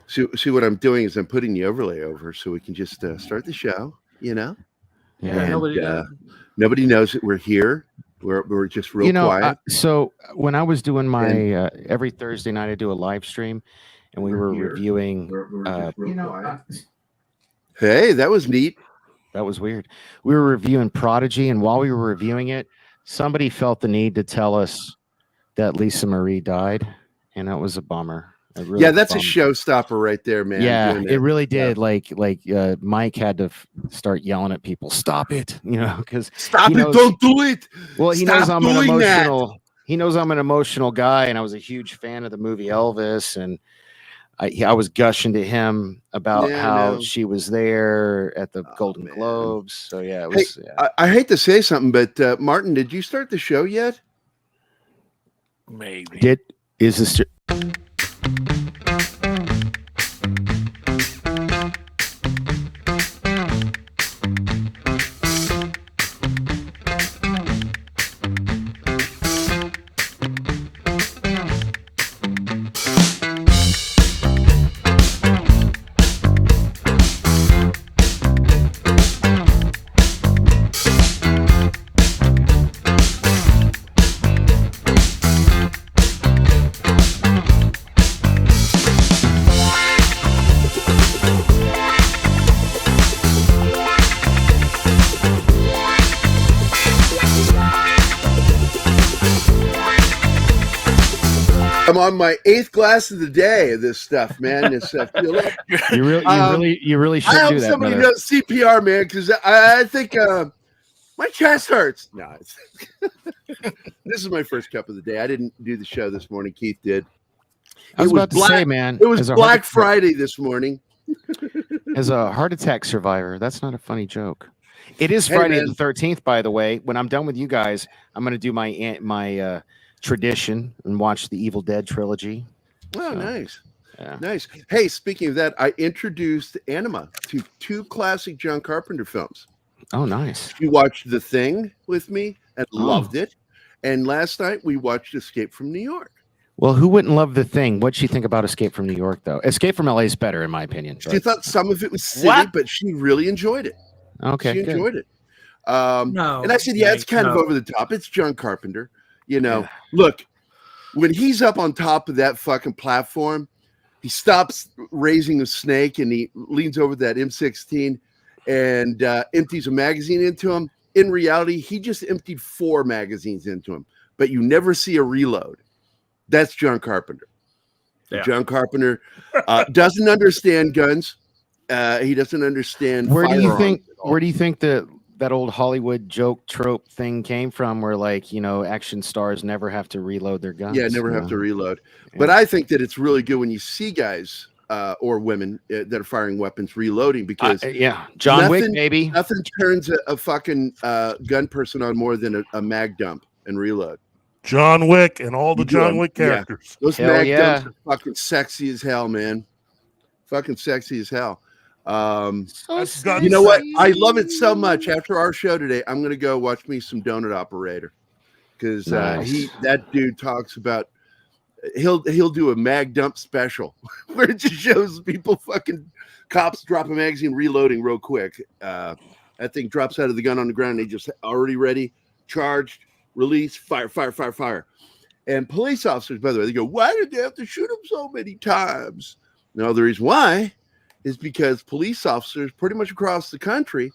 See what I'm doing is I'm putting the overlay over so we can just start the show. Yeah, And nobody knows that we're here. We're just real quiet. So when I was doing my every Thursday night, I do a live stream, and we were reviewing. Hey, that was neat. That was weird. We were reviewing Prodigy, and while we were reviewing it, somebody felt the need to tell us that Lisa Marie died, and that was a bummer. Really that's a showstopper right there, man. Yeah, it really did. Yeah. Like Mike had to start yelling at people, "Stop it!" Because stop it, don't do it. Well, he knows I'm an emotional. He knows I'm an emotional guy, and I was a huge fan of the movie Elvis, and I was gushing to him about how she was there at the Golden Globes. So yeah, it was. I hate to say something, but Martin, did you start the show yet? Maybe. Is this? I'm on my 8th glass of the day of this stuff, man. This stuff. You really should I hope do that. Somebody knows CPR, man, because I think my chest hurts. No, this is my first cup of the day. I didn't do the show this morning. Keith did. I was about to say, man, it was Black Friday this morning. As a heart attack survivor, that's not a funny joke. It is Friday the 13th, by the way. When I'm done with you guys, I'm going to do my tradition and watch the Evil Dead trilogy. Oh, nice. Yeah. Nice. Hey, speaking of that, I introduced Anima to 2 classic John Carpenter films. Oh, nice. She watched The Thing with me and loved it. And last night we watched Escape from New York. Well, who wouldn't love The Thing? What'd she think about Escape from New York, though? Escape from LA is better, in my opinion. She thought some of it was silly, but she really enjoyed it. Okay, she enjoyed it. And I said, it's kind of over the top. It's John Carpenter. Look, when he's up on top of that fucking platform, he stops raising a snake and he leans over that M16 and empties a magazine into him. In reality, he just emptied 4 magazines into him, but you never see a reload. That's John Carpenter. Yeah. John Carpenter doesn't understand guns. He doesn't understand. Where do you think that old Hollywood joke trope thing came from, where action stars never have to reload their guns? Yeah, never have to reload. Yeah. But I think that it's really good when you see guys or women that are firing weapons reloading, because John Wick, baby. Nothing turns a fucking gun person on more than a mag dump and reload. John Wick and all the John Wick characters. Yeah. Those mag dumps are fucking sexy as hell, man. Fucking sexy as hell. You know what? I love it so much. After our show today, I'm going to go watch me some Donut Operator, because that dude talks about he'll do a mag dump special where it just shows people fucking cops drop a magazine reloading real quick. That thing drops out of the gun on the ground. They just already ready, charged, release, fire. And police officers, by the way, they go, why did they have to shoot him so many times? No, the reason why is because police officers pretty much across the country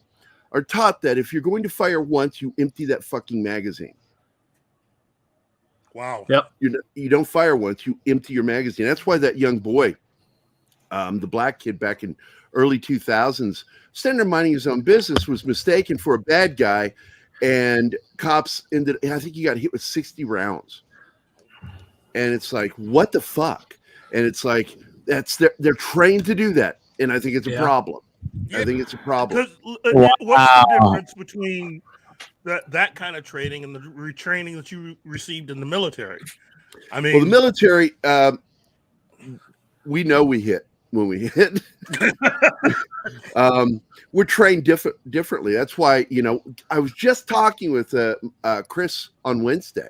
are taught that if you're going to fire once, you empty that fucking magazine. Wow. Yep. You don't fire once, you empty your magazine. That's why that young boy, the black kid back in early 2000s, standing there minding his own business, was mistaken for a bad guy, and cops I think he got hit with 60 rounds. And it's like, what the fuck? And it's like, they're trained to do that. And I think it's a problem. Yeah. I think it's a problem. What's the difference between that kind of training and the retraining that you received in the military? I mean, the military, we know we hit when we hit. We're trained differently. That's why, I was just talking with Chris on Wednesday,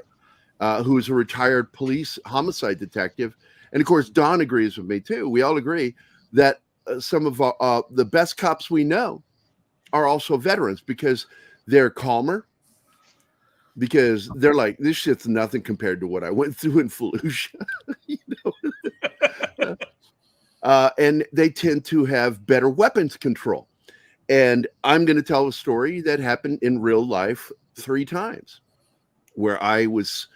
who is a retired police homicide detective. And of course, Don agrees with me too. We all agree that some of the best cops we know are also veterans because they're calmer, because they're like, this shit's nothing compared to what I went through in Fallujah. You know? And they tend to have better weapons control. And I'm going to tell a story that happened in real life 3 times where I was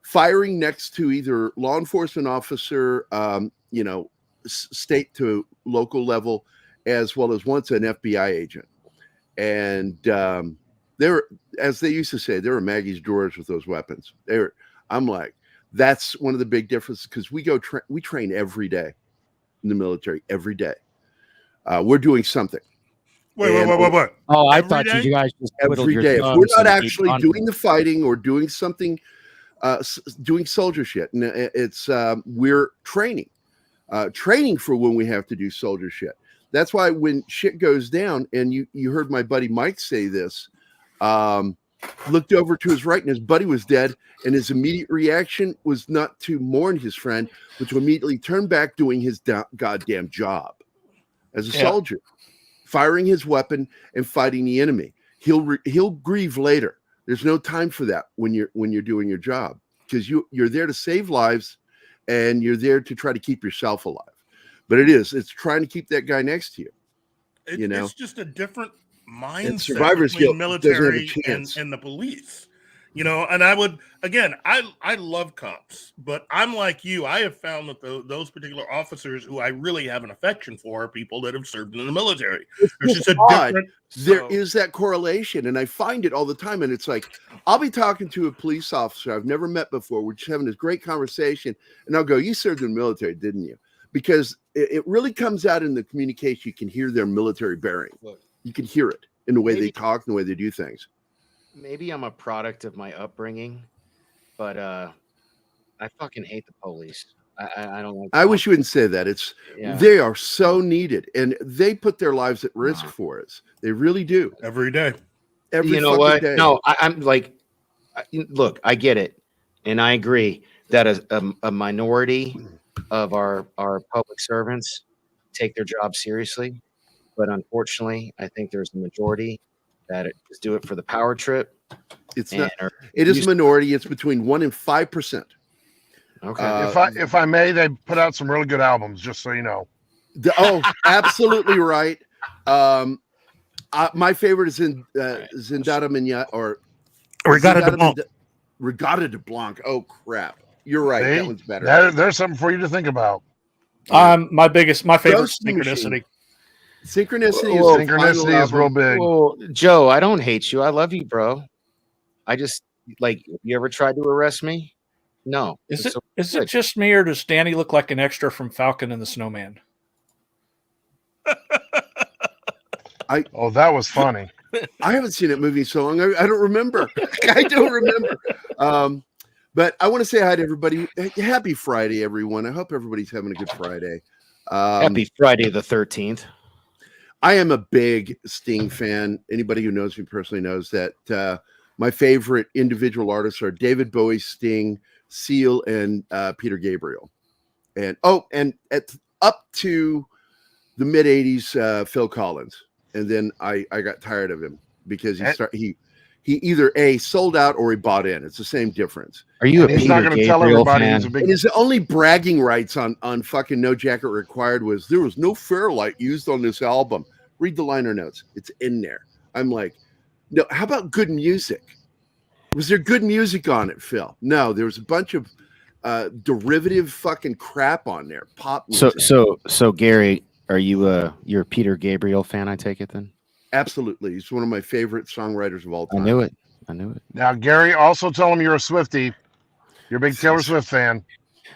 firing next to either law enforcement officer, you know, state to local level, as well as once an FBI agent. And there, as they used to say, there were Maggie's drawers with those weapons. I'm like, that's one of the big differences because we train every day in the military, every day. We're doing something. Wait. Oh, I Every thought day? you guys just Every day. If we're not actually doing the fighting or doing something, doing soldier shit, and it's we're training for when we have to do soldier shit. That's why when shit goes down, and you heard my buddy Mike say this, looked over to his right and his buddy was dead, and his immediate reaction was not to mourn his friend, but to immediately turn back doing his goddamn job as a soldier, firing his weapon and fighting the enemy. He'll grieve later. There's no time for that when you're doing your job, because you're there to save lives and you're there to try to keep yourself alive. But it's trying to keep that guy next to you. It's just a different mindset survivor's between guilt military and the police. You know, and I love cops, but I'm like you. I have found that those particular officers who I really have an affection for are people that have served in the military. There's just a different. There is that correlation, and I find it all the time. And it's like, I'll be talking to a police officer I've never met before. We're just having this great conversation, and I'll go, "You served in the military, didn't you?" Because it really comes out in the communication. You can hear their military bearing. You can hear it in the way they talk and the way they do things. Maybe I'm a product of my upbringing, but I fucking hate the police. I don't like. I wish you wouldn't say that. They are so needed, and they put their lives at risk for us. They really do. Every day. You know what? Day. No, I'm like, look, I get it, and I agree that a minority of our public servants take their job seriously, but unfortunately, I think there's a majority that just do it for the power trip. It's not. It is a minority. It's between 1% and 5%. Okay. If I may, they put out some really good albums, just so you know. Absolutely right. My favorite is Zindada Minya or Regatta de Blanc. Oh crap! You're right. That one's better. There's something for you to think about. My favorite Synchronicity. Synchronicity is real big. Well, Joe, I don't hate you. I love you, bro. I just like. You ever tried to arrest me? No. Is it just me, or does Danny look like an extra from Falcon and the Snowman? That was funny. I haven't seen that movie so long. I don't remember. I don't remember. But I want to say hi to everybody. Happy Friday, everyone. I hope everybody's having a good Friday. Happy Friday the 13th. I am a big Sting fan. Anybody who knows me personally knows that my favorite individual artists are David Bowie, Sting, Seal, and Peter Gabriel. And up to the mid 80s, Phil Collins. And then I got tired of him because he either sold out or he bought in. It's the same difference. Are you a Peter Gabriel fan? And his only bragging rights on fucking No Jacket Required was there was no Fairlight used on this album. Read the liner notes. It's in there. I'm like, no, how about good music? Was there good music on it, Phil? No, there was a bunch of derivative fucking crap on there. Pop music. So Gary, are you're a Peter Gabriel fan, I take it then? Absolutely. He's one of my favorite songwriters of all time. I knew it. Now, Gary, also tell him you're a Swiftie. You're a big Taylor Swift fan.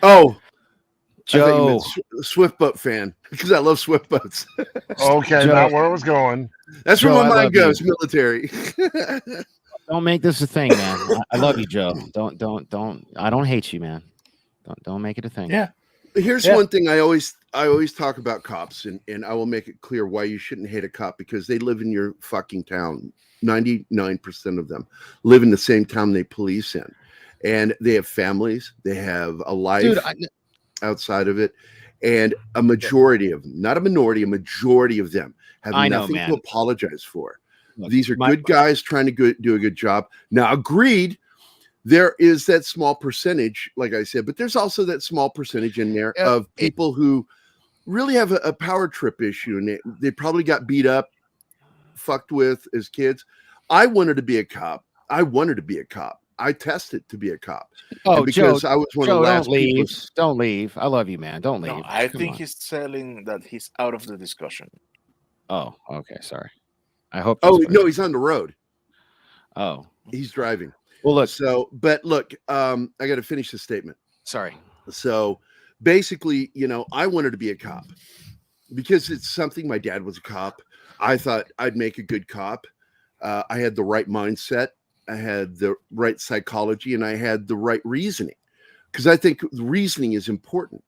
Oh, Joe. Swift boat fan because I love Swift boats. Okay, Joe, not where I was going. That's Joe, where my mind goes, military. Don't make this a thing, man. I love you, Joe. Don't. I don't hate you, man. Don't make it a thing. Yeah. Here's one thing I always talk about cops, and I will make it clear why you shouldn't hate a cop, because they live in your fucking town. 99% of them live in the same town they police in, and they have families. They have a life outside of it, And a majority of them, not a minority, a majority of them have nothing to apologize for. Look, these are good guys trying to do a good job. Now, agreed, there is that small percentage, like I said, but there's also that small percentage in there of people who really have a power trip issue, and they probably got beat up, fucked with as kids. I wanted to be a cop. I tested to be a cop. Oh, because Joe, I was one of the last people. Don't leave. I love you, man. Don't leave. No, I think he's telling that he's out of the discussion. Oh, okay. Sorry. I hope. Oh, no, he's on the road. Oh, he's driving. Well, look. So, but look, I got to finish the statement. Sorry. So basically, I wanted to be a cop because it's something. My dad was a cop. I thought I'd make a good cop. I had the right mindset. I had the right psychology, and I had the right reasoning, because I think reasoning is important.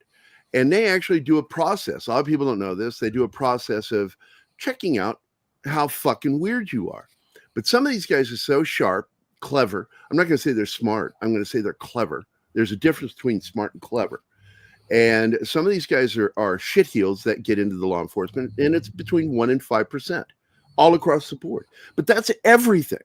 And they actually do a process. A lot of people don't know this. They do a process of checking out how fucking weird you are. But some of these guys are so sharp, clever. I'm not going to say they're smart. I'm going to say they're clever. There's a difference between smart and clever. And some of these guys are shitheels that get into the law enforcement, and it's between 1% and 5% all across the board. But that's everything.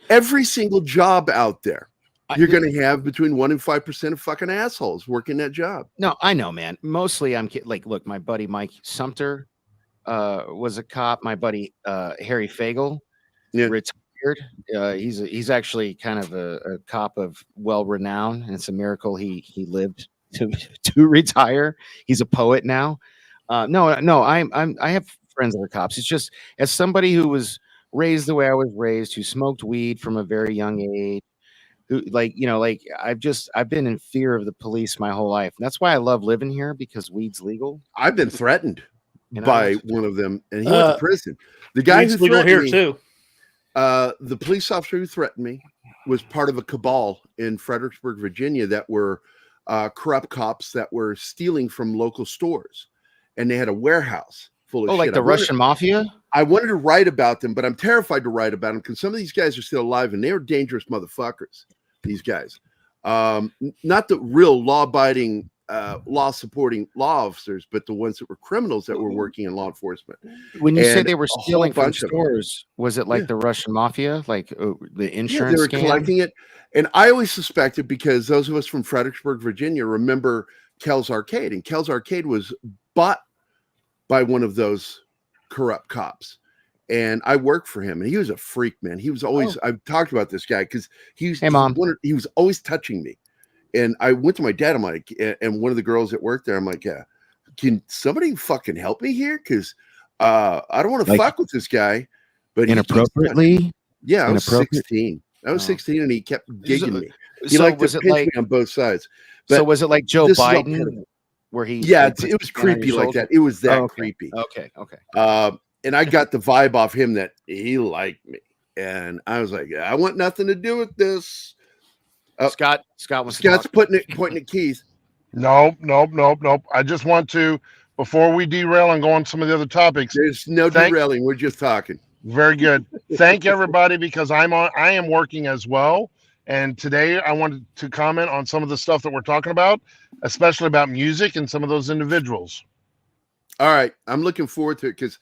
Every single job out there, you're going to have between 1% and 5% of fucking assholes working that job. No, I know, man. Mostly I'm like, look, my buddy Mike Sumter was a cop. My buddy Harry Fagel retired. He's actually kind of a cop of well renown, and it's a miracle he lived to retire. He's a poet now. I have friends that are cops. It's just, as somebody who was raised the way I was raised, who smoked weed from a very young age, who I've been in fear of the police my whole life. And that's why I love living here, because weed's legal. I've been threatened by one of them, and he went to prison. The guy who legal here me, too. The police officer who threatened me was part of a cabal in Fredericksburg, Virginia, that were corrupt cops that were stealing from local stores, and they had a warehouse full of shit. Like the Russian mafia? I wanted to write about them, but I'm terrified to write about them because some of these guys are still alive, and they were dangerous motherfuckers, these guys. Not the real law-abiding, law-supporting law officers, but the ones that were criminals that were working in law enforcement. When you say they were stealing from stores, was it like the Russian mafia, like the insurance? Yeah, they were collecting it. And I always suspected, because those of us from Fredericksburg, Virginia, remember Kel's Arcade, and Kel's Arcade was bought by one of those corrupt cops, and I worked for him, and he was a freak, man. He was always I've talked about this guy because he was always touching me. And I went to my dad, I'm like, and one of the girls that worked there, I'm like, can somebody fucking help me here, because I don't want to fuck with this guy. But inappropriately. I was 16. I was 16, and he kept gigging me. He liked to pinch me on both sides. But so was it like Joe Biden, where he? Yeah, it was creepy like that. It was that creepy. Okay. And I got the vibe off him that he liked me, and I was like, I want nothing to do with this. Scott's pointing at Keith. Nope. I just want to, before we derail and go on some of the other topics. There's no derailing. We're just talking. Very good. Thank everybody, because I am working as well. And today I wanted to comment on some of the stuff that we're talking about, especially about music and some of those individuals. All right. I'm looking forward to it, because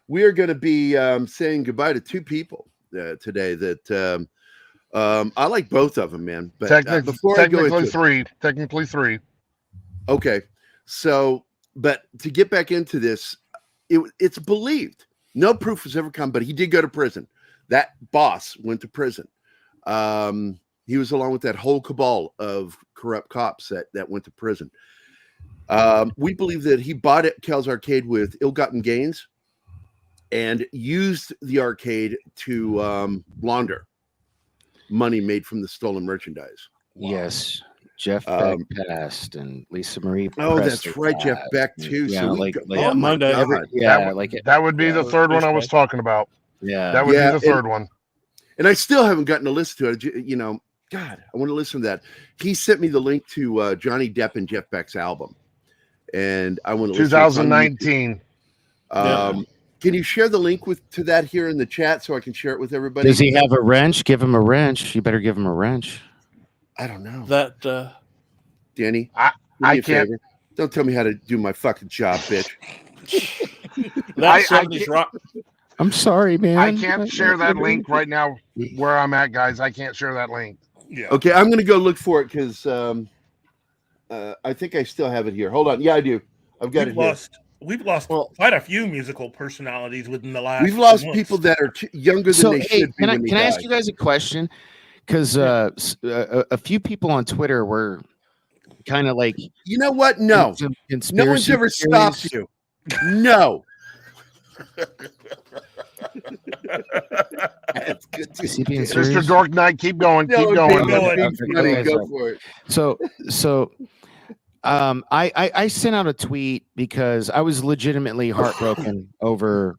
we are going to be saying goodbye to two people today that I like both of them, man. But technically three. Okay. So, but to get back into this, it's believed. No proof has ever come, but he did go to prison. That boss went to prison. He was along with that whole cabal of corrupt cops that went to prison. We believe that he bought Kel's Arcade with ill-gotten gains and used the arcade to launder money made from the stolen merchandise. Wow. Yes. Jeff Beck passed, and Lisa Marie. Oh, that's right, Jeff Beck too. Yeah, so Monday. That would be the third one I was talking about. Yeah, that would be the third one. And I still haven't gotten to listen to it. You know, God, I want to listen to that. He sent me the link to Johnny Depp and Jeff Beck's album, and I want to 2019. Can you share the link to that here in the chat so I can share it with everybody? Does he have a wrench? Give him a wrench. You better give him a wrench. I don't know that. Danny, I can't. Don't tell me how to do my fucking job, bitch. That's 70s rock. I'm sorry, man. I can't share that link right now where I'm at, guys. I can't share that link. Yeah. Okay, I'm gonna go look for it because I think I still have it here. Hold on. Yeah, I do. I've got it here. We've lost quite a few musical personalities within the last. We've lost people that are younger than they should be. Can I ask you guys a question? Because a few people on Twitter were kind of like, you know what? No, no one's ever stopped you. No. That's good to see. Mr. Dork Knight, keep going. Keep going. Go for it. So I sent out a tweet because I was legitimately heartbroken over,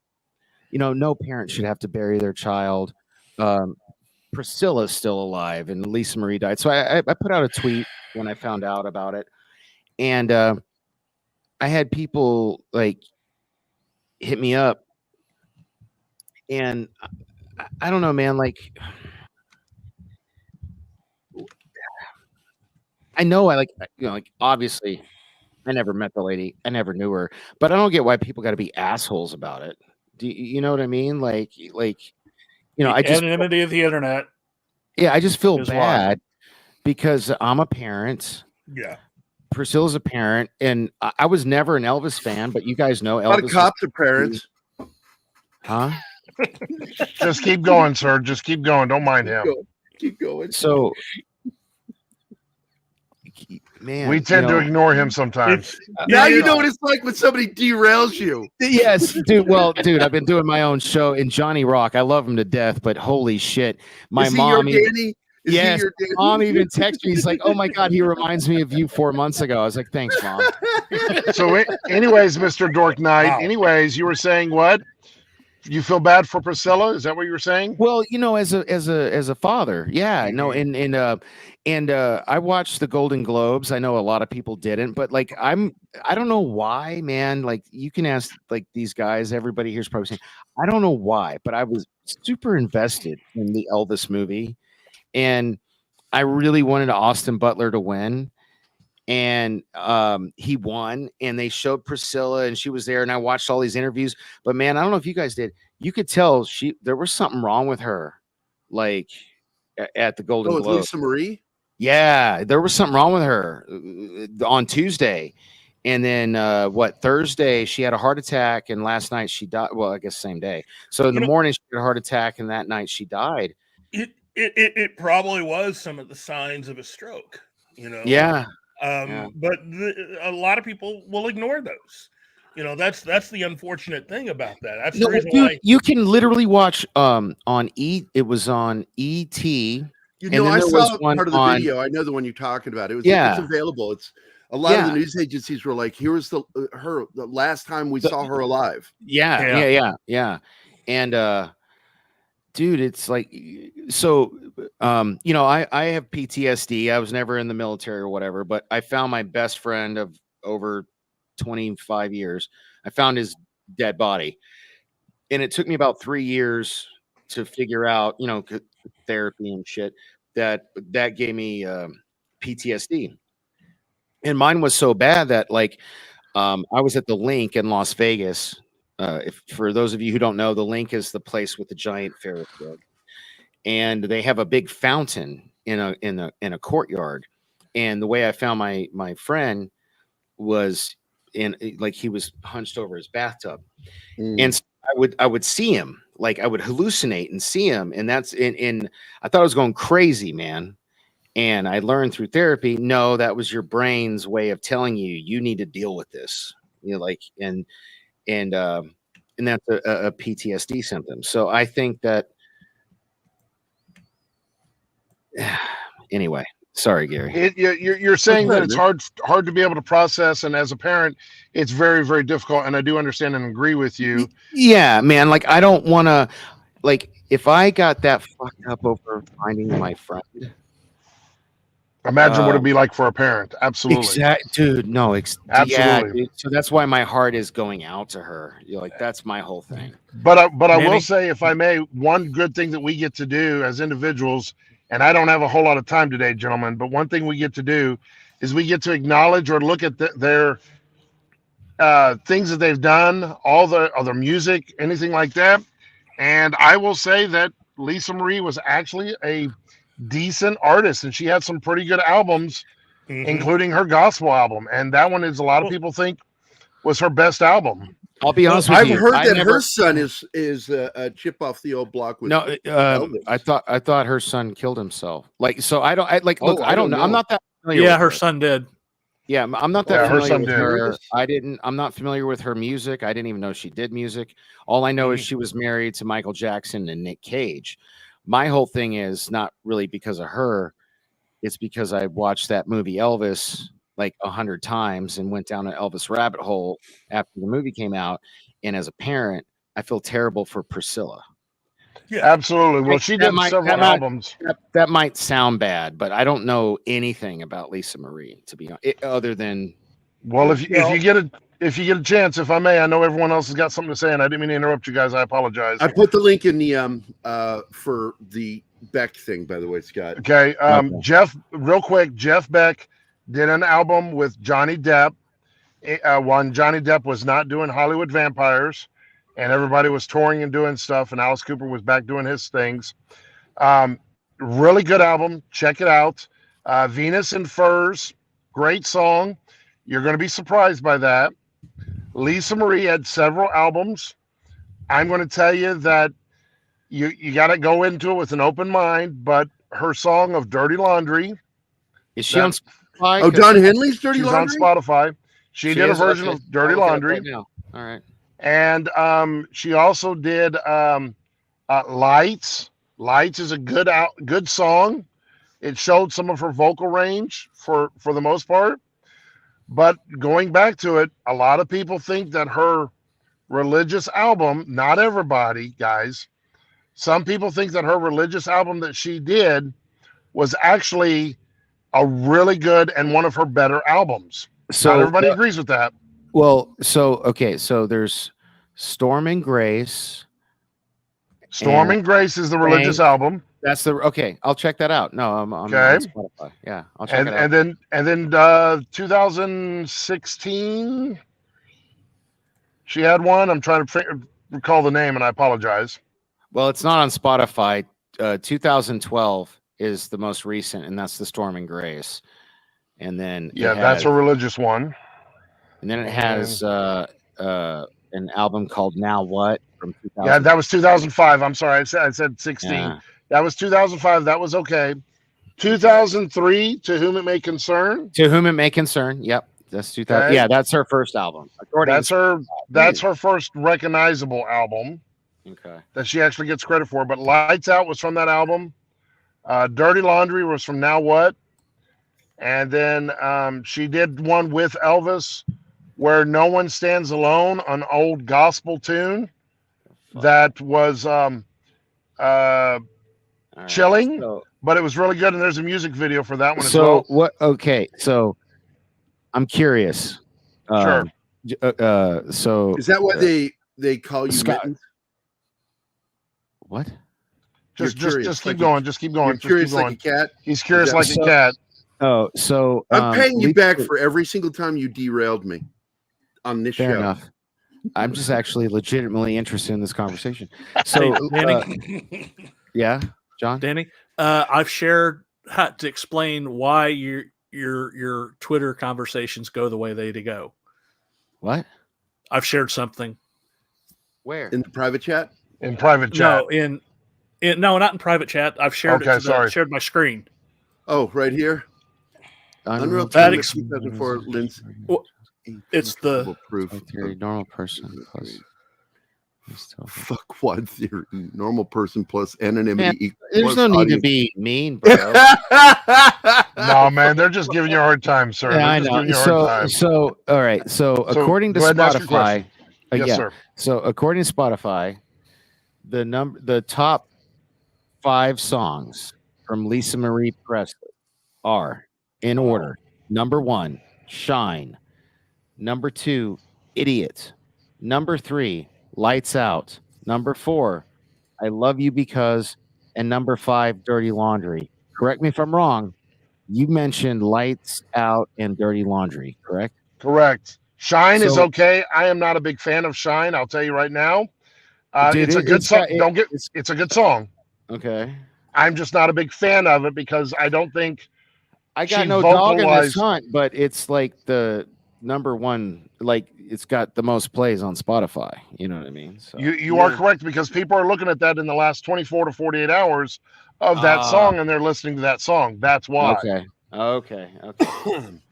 no parent should have to bury their child. Priscilla's still alive and Lisa Marie died. So I put out a tweet when I found out about it. And I had people like hit me up. And I don't know, man, like I know obviously I never met the lady. I never knew her, but I don't get why people got to be assholes about it. Do you know what I mean? I just anonymity of the internet. Yeah, I just feel bad because I'm a parent. Yeah. Priscilla's a parent, and I was never an Elvis fan, but you guys know Elvis. A lot of cops are parents. Huh? Just keep going, sir. Just keep going. Don't mind him. Keep going. So, man, we tend to ignore him sometimes. Now you know what it's like when somebody derails you. Yes, dude. Well, dude, I've been doing my own show in Johnny Rock. I love him to death, but holy shit, my mom. Yes, mom even texted me. He's like, "Oh my god, he reminds me of you 4 months ago." I was like, "Thanks, mom." So, anyways, Mr. Dork Knight. Anyways, you were saying what? You feel bad for Priscilla? Is that what you were saying? Well, as a father, yeah, no, and I watched the Golden Globes. I know a lot of people didn't, but I don't know why, man. Like you can ask these guys. Everybody here's probably saying, I don't know why, but I was super invested in the Elvis movie, and I really wanted Austin Butler to win. And he won, and they showed Priscilla, and she was there, and I watched all these interviews. But man, I don't know if you guys did. You could tell there was something wrong with her, at the Golden Globe. Lisa Marie. Yeah, there was something wrong with her on Tuesday, and then Thursday she had a heart attack, and last night she died. Well, I guess same day. So in the morning she had a heart attack, and that night she died. It probably was some of the signs of a stroke. Yeah. But a lot of people will ignore those. That's the unfortunate thing about that. That's the reason why you can literally watch on it was on ET. I saw part of the video. I know the one you're talking about. It's available. It's a lot of the news agencies were like, "Here's the last time we saw her alive." Yeah. And dude, it's like so. I have PTSD. I was never in the military or whatever, but I found my best friend of over 25 years. I found his dead body, and it took me about 3 years to figure out, therapy and shit. That gave me PTSD, and mine was so bad that I was at the Link in Las Vegas. For those of you who don't know, the Link is the place with the giant Ferris wheel. And they have a big fountain in a courtyard. And the way I found my friend was he was hunched over his bathtub. And so I would see him, I would hallucinate and see him. And that's in I thought I was going crazy, man. And I learned through therapy, no, that was your brain's way of telling you need to deal with this. And that's a PTSD symptom. So I think that anyway, sorry, Gary. You're saying that it's hard to be able to process, and as a parent, it's very, very difficult. And I do understand and agree with you. Yeah, man. I don't want to. If I got that fucked up over finding my friend, imagine what it'd be like for a parent. Absolutely, dude. No, absolutely. Yeah, dude. So that's why my heart is going out to her. That's my whole thing. But I will say, if I may, one good thing that we get to do as individuals. And I don't have a whole lot of time today, gentlemen, but one thing we get to do is we get to acknowledge or look at their things that they've done, all the other music, anything like that. And I will say that Lisa Marie was actually a decent artist, and she had some pretty good albums, including her gospel album. And that one is a lot of people think was her best album. I'll be honest with you. I've heard that her son is a chip off the old block. With I thought her son killed himself. Like, so I don't. Look, I don't know. I'm not that familiar. Yeah, her son did. Yeah, I'm not that familiar with her. I'm not familiar with her music. I didn't even know she did music. All I know is she was married to Michael Jackson and Nick Cage. My whole thing is not really because of her. It's because I watched that movie Elvis like 100 times and went down an Elvis rabbit hole after the movie came out. And as a parent, I feel terrible for Priscilla. Yeah, absolutely. Well, she did several albums. That might sound bad, but I don't know anything about Lisa Marie, to be honest, other than. Well, if you get a chance, if I may, I know everyone else has got something to say, and I didn't mean to interrupt you guys. I apologize. I put the link in the for the Beck thing, by the way, Scott. Okay, Jeff, real quick, Jeff Beck did an album with Johnny Depp. When Johnny Depp was not doing Hollywood Vampires, and everybody was touring and doing stuff, and Alice Cooper was back doing his things. Really good album. Check it out. Venus in Furs, great song. You're going to be surprised by that. Lisa Marie had several albums. I'm going to tell you that you got to go into it with an open mind, but her song of Dirty Laundry. Is she on Spotify? Oh, Don Henley's Dirty Laundry? She's on Spotify. She did a version of Dirty Laundry. Right now. All right. And she also did Lights. Lights is a good song. It showed some of her vocal range for the most part. But going back to it, a lot of people think that her religious album, not everybody, guys, some people think that her religious album that she did was actually a really good and one of her better albums. So not everybody agrees with that. Well, so there's Storm and Grace. Storm and Grace is the religious album. That's okay. I'll check that out. No, I'm okay. On Spotify. Yeah, I'll check it out. And then 2016, she had one. I'm trying to recall the name, and I apologize. Well, it's not on Spotify. 2012 is the most recent, and that's the Storm and Grace. And then that's a religious one. And then it has an album called Now What from 2000. Yeah, that was 2005. I'm sorry, I said 16. Yeah. That was 2005. That was okay. 2003, To Whom It May Concern. To Whom It May Concern. Yep, that's 2000. Okay. Yeah, that's her first album. That's her first recognizable album. Okay. That she actually gets credit for. But Lights Out was from that album. Dirty Laundry was from Now What. And then she did one with Elvis where No One Stands Alone, an old gospel tune that was chilling, but it was really good. And there's a music video for that one as well. Okay, so I'm curious. Sure. So is that what they call you? Scott? What? Just keep going. Just keep going. You're curious like a cat. He's curious like a cat. Oh, so I'm paying you back for every single time you derailed me on this show. Fair enough. I'm just actually legitimately interested in this conversation. So, Danny, yeah, John, Danny, I've shared how to explain why your Twitter conversations go the way they go. What? I've shared something. Where? In the private chat? In private chat. No, no, not in private chat. I've shared shared my screen. Oh, right here. Unreal Tournament 2004 Lindsay. It's the proof. Theory, normal person plus. Fuck quad theory. Normal person plus anonymity. There's no need to be mean, bro. No, man, they're just giving you a hard time, sir. Yeah, I know. So, all right. So, according to Spotify, yes, sir. So, according to Spotify, the top 5 songs from Lisa Marie Presley are in order: number 1, Shine; number 2, Idiot; number 3, Lights Out; number 4, I Love You Because; and number 5, Dirty Laundry. Correct me if I'm wrong. you mentioned Lights Out and Dirty Laundry, correct? Correct. Shine is okay. I am not a big fan of Shine. I'll tell you right now. Dude, it's a good song. It's a good song. Okay. I'm just not a big fan of it because I don't think I got no dog in this hunt, but it's like the number one, like it's got the most plays on Spotify. You know what I mean? So, you are correct because people are looking at that in the last 24 to 48 hours of that song, and they're listening to that song. That's why. Okay.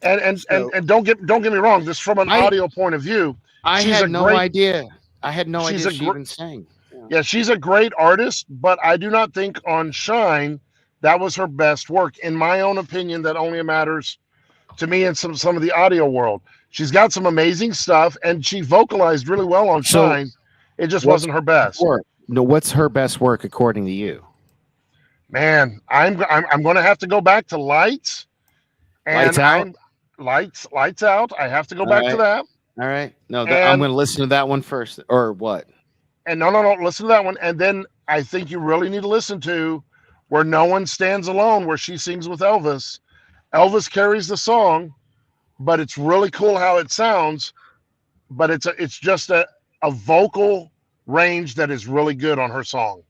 And don't get me wrong. This from an audio point of view. I had no idea. I had no idea she even sang. Yeah, she's a great artist, but I do not think on Shine that was her best work. In my own opinion, that only matters to me in some of the audio world. She's got some amazing stuff, and she vocalized really well on Shine. It just wasn't her best. No, what's her best work according to you? Man, I'm going to have to go back to Lights. Lights Out. Lights Out. I have to go back to that. All right. No, I'm going to listen to that one first, or what? And no, listen to that one. And then I think you really need to listen to Where No One Stands Alone, where she sings with Elvis. Elvis carries the song, but it's really cool how it sounds. But it's just a vocal range that is really good on her song.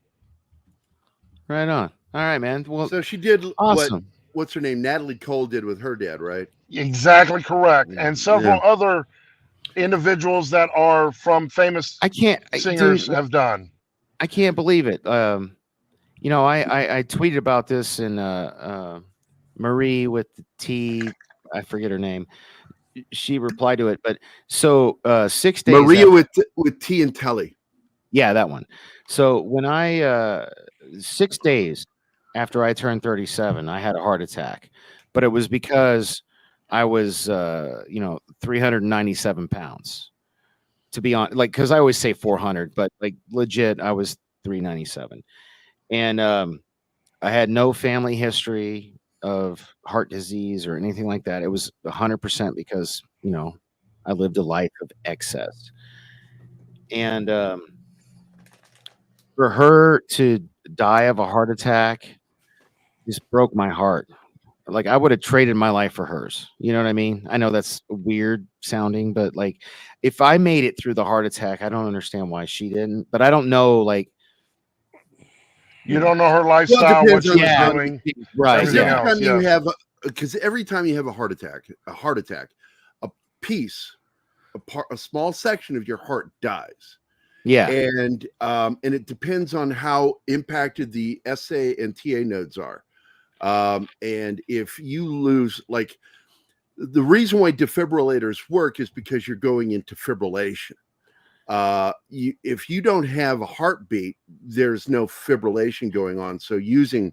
Right on. All right, man. Well, so she did awesome. What's her name? Natalie Cole did with her dad, right? Exactly correct. And several other individuals that are from famous singers have done. I can't believe it. I tweeted about this, and Marie with the T, I forget her name. She replied to it, but 6 days. Maria with T and Telly. Yeah, that one. So when 6 days after I turned 37, I had a heart attack, but it was because I was, 397 pounds to be on, like, cause I always say 400, but like legit, I was 397. And, I had no family history of heart disease or anything like that. It was 100% because, I lived a life of excess. And, for her to die of a heart attack just broke my heart. Like, I would have traded my life for hers. You know what I mean? I know that's weird sounding, but like, if I made it through the heart attack, I don't understand why she didn't. But I don't know, like, you don't know her lifestyle, what she's doing, right? Because every time you have a heart attack, a small section of your heart dies. Yeah, and it depends on how impacted the SA and TA nodes are. And if you lose, like, the reason why defibrillators work is because you're going into fibrillation. If you don't have a heartbeat, there's no fibrillation going on. So using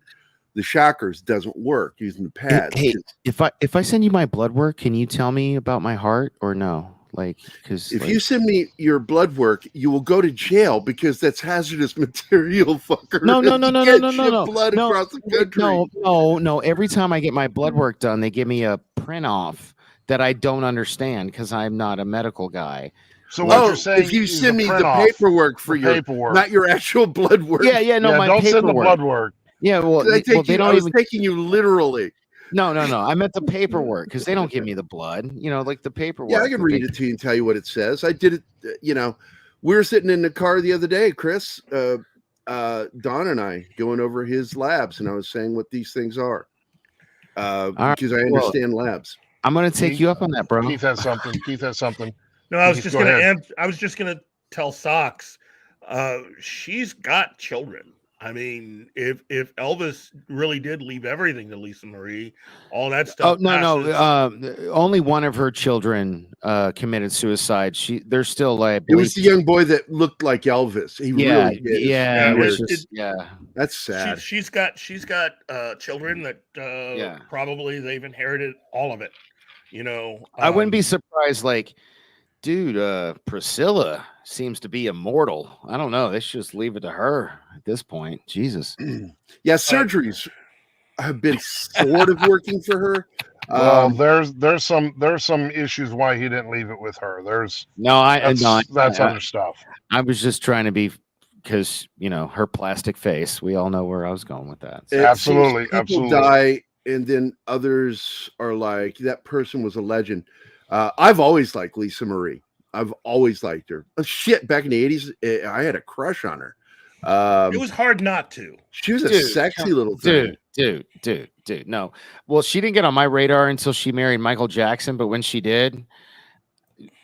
the shockers doesn't work. Using the pads. Hey, if I send you my blood work, can you tell me about my heart or no? Like, because if you send me your blood work, you will go to jail because that's hazardous material, fucker. No. Blood across the country. No. Every time I get my blood work done, they give me a print off that I don't understand because I'm not a medical guy. So what you're saying? If you send me the paperwork for your paperwork, not your actual blood work. My don't paperwork. Send the blood work. Yeah, well, they don't even taking you literally. No. I meant the paperwork because they don't give me the blood. Like the paperwork. Yeah, I can read it to you and tell you what it says. I did it. We were sitting in the car the other day, Chris, Don and I, going over his labs, and I was saying what these things are because I understand labs. I'm going to take you up on that, bro. Keith has something. No, I was just going to tell Socks. She's got children. I mean, if Elvis really did leave everything to Lisa Marie, all that stuff. Only one of her children committed suicide. There's still like it was the young boy that looked like Elvis. He really did. Yeah, that's sad. She's got children that probably they've inherited all of it. I wouldn't be surprised. Like, dude, Priscilla seems to be immortal. I don't know. They should just leave it to her at this point. Jesus. Yeah, surgeries have been sort of working for her. There's some issues why he didn't leave it with her. That's other stuff. I was just trying to be, because her plastic face. We all know where I was going with that. So. Absolutely. Die and then others are like, that person was a legend. I've always liked Lisa Marie. I've always liked her. Shit, back in the 80s, I had a crush on her. It was hard not to. She was a sexy little thing. Dude. No. Well, she didn't get on my radar until she married Michael Jackson, but when she did,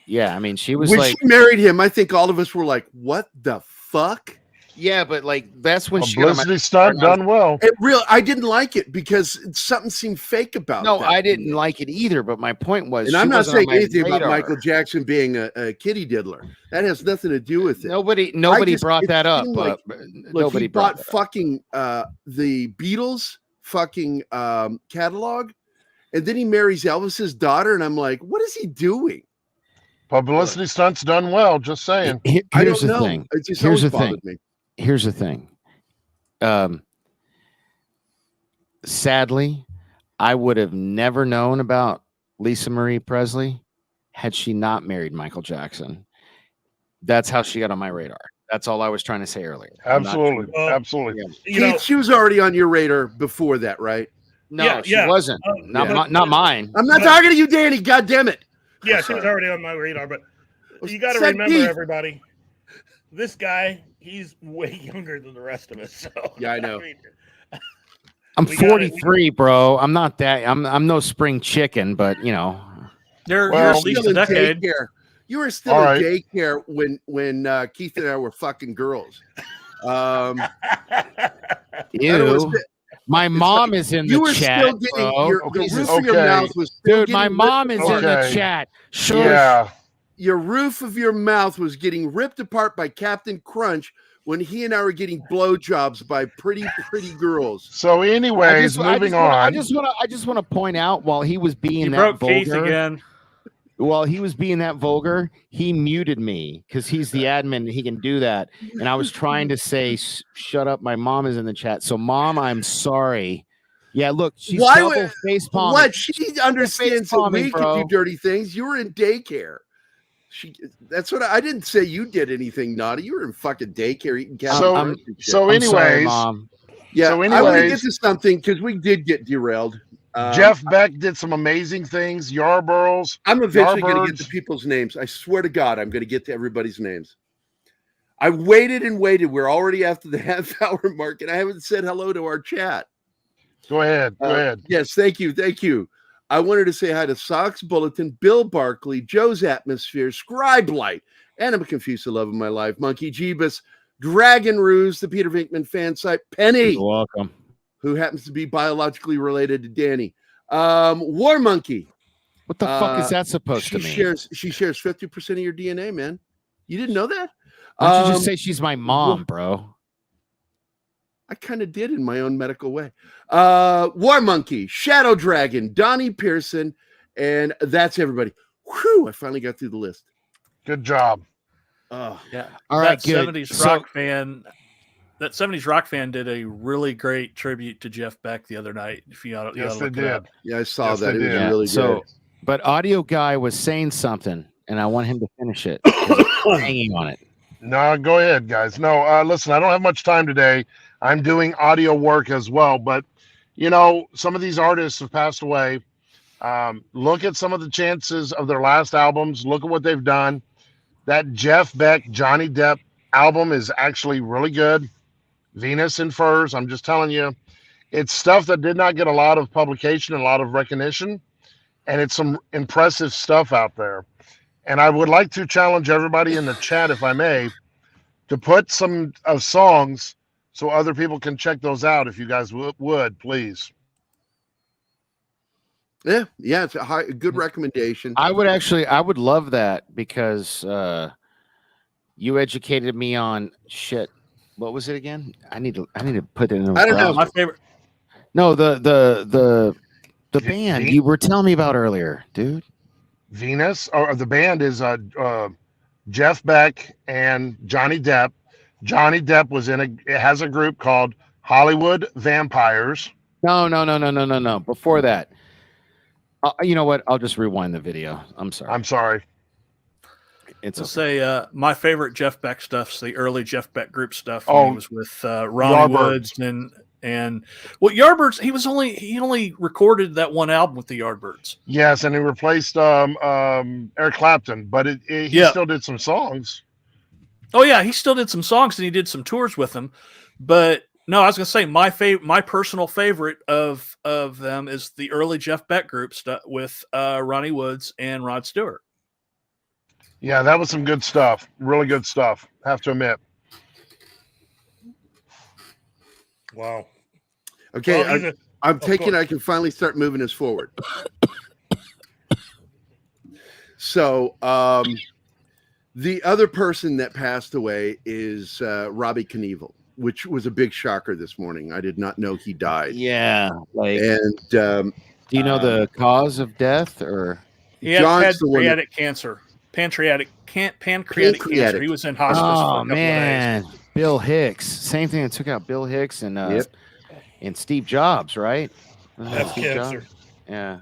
yeah, I mean, she was when like, she married him, I think all of us were like, what the fuck? Yeah, but like that's when she publicity stunt done well. I didn't like it because something seemed fake about it. No, I didn't like it either. But my point was, and I'm not saying anything about Michael Jackson being a kitty diddler. That has nothing to do with it. Nobody brought that up. Like, nobody bought fucking the Beatles fucking catalog, and then he marries Elvis's daughter, and I'm like, what is he doing? Publicity stunts done well. Just saying. Here's the thing. Here's the thing. Here's the thing. Sadly, I would have never known about Lisa Marie Presley had she not married Michael Jackson. That's how she got on my radar. That's all I was trying to say earlier. Absolutely. Absolutely. Keith, she was already on your radar before that, right? No, she wasn't. Not mine. I'm not talking to you, Danny. God damn it. Yeah, she was already on my radar, but you got to remember, everybody, this guy, he's way younger than the rest of us. So yeah, I know. I'm 43, bro. I'm not that. I'm no spring chicken, but you know, you're at least a decade. You were still in daycare when Keith and I were fucking girls. Ew. My mom is in the chat, bro. The roof of your mouth was dude. My mom is in the chat. Sure. Yeah. Your roof of your mouth was getting ripped apart by Captain Crunch when he and I were getting blowjobs by pretty girls. So, anyways, moving on. I just want to point out while he was being that vulgar again. While he was being that vulgar, he muted me because he's the admin. He can do that. And I was trying to say, shut up. My mom is in the chat. So, Mom, I'm sorry. Yeah, look, she's face palming. What? She understands that we can do dirty things. You were in daycare. That's what I didn't say you did anything naughty. You were in fucking daycare eating cat. So anyways, sorry, Mom. Yeah, I want to get to something because we did get derailed. Jeff Beck did some amazing things. Yarboroughs. I'm eventually going to get to people's names. I swear to God, I'm going to get to everybody's names. I waited and waited. We're already after the half-hour mark, and I haven't said hello to our chat. Go ahead. Go ahead. Yes, thank you. I wanted to say hi to Sox Bulletin, Bill Barkley, Joe's Atmosphere, Scribe Light, and I'm confused the love of my life, Monkey Jeebus, Dragon Ruse, the Peter Venkman fan site, Penny. You're welcome. Who happens to be biologically related to Danny. War Monkey. What the fuck is that supposed to mean? She shares 50% of your DNA, man. You didn't know that? Why don't you just say she's my mom, bro? I kind of did in my own medical way. War Monkey, Shadow Dragon, Donnie Pearson, and that's everybody. Whew, I finally got through the list. Good job. Yeah. All right, good. 70s rock fan. That 70s rock fan did a really great tribute to Jeff Beck the other night. If you ought yes, to look they did. Up. Yeah, I saw that. It was really good. But Audio Guy was saying something, and I want him to finish it. Hanging on it. No, go ahead, guys. No, listen, I don't have much time today. I'm doing audio work as well, but you know, some of these artists have passed away. Look at some of the chances of their last albums. Look at what they've done. That Jeff Beck, Johnny Depp album is actually really good. Venus and Furs. I'm just telling you, it's stuff that did not get a lot of publication and a lot of recognition, and it's some impressive stuff out there. And I would like to challenge everybody in the chat, if I may, to put some songs so other people can check those out. If you guys would, please. Yeah, it's a good recommendation. I would love that because you educated me on shit. What was it again? I need to put it in. I don't know. My favorite. No, the band you were telling me about earlier, dude. Venus, or the band is Jeff Beck and Johnny Depp. Johnny Depp was it has a group called Hollywood Vampires. No. Before that, you know what? I'll just rewind the video. I'm sorry. It's say my favorite Jeff Beck stuff's the early Jeff Beck group stuff when he was with Ronnie Woods and And Yardbirds, he only recorded that one album with the Yardbirds. Yes, and he replaced Eric Clapton, but he still did some songs. Oh yeah, he still did some songs and he did some tours with them. But no, I was gonna say my personal favorite of them is the early Jeff Beck group with Ronnie Woods and Rod Stewart. Yeah, that was some good stuff. Really good stuff. Have to admit. Wow. Okay, well, I'm taking. I can finally start moving us forward. So, the other person that passed away is Robbie Knievel, which was a big shocker this morning. I did not know he died. Yeah, and do you know the cause of death? Or he had pancreatic cancer. Pancreatic cancer. He was in hospice for a couple of days. Bill Hicks. Same thing that took out Bill Hicks and Steve Jobs, right? That's cancer. Jobs? Yeah.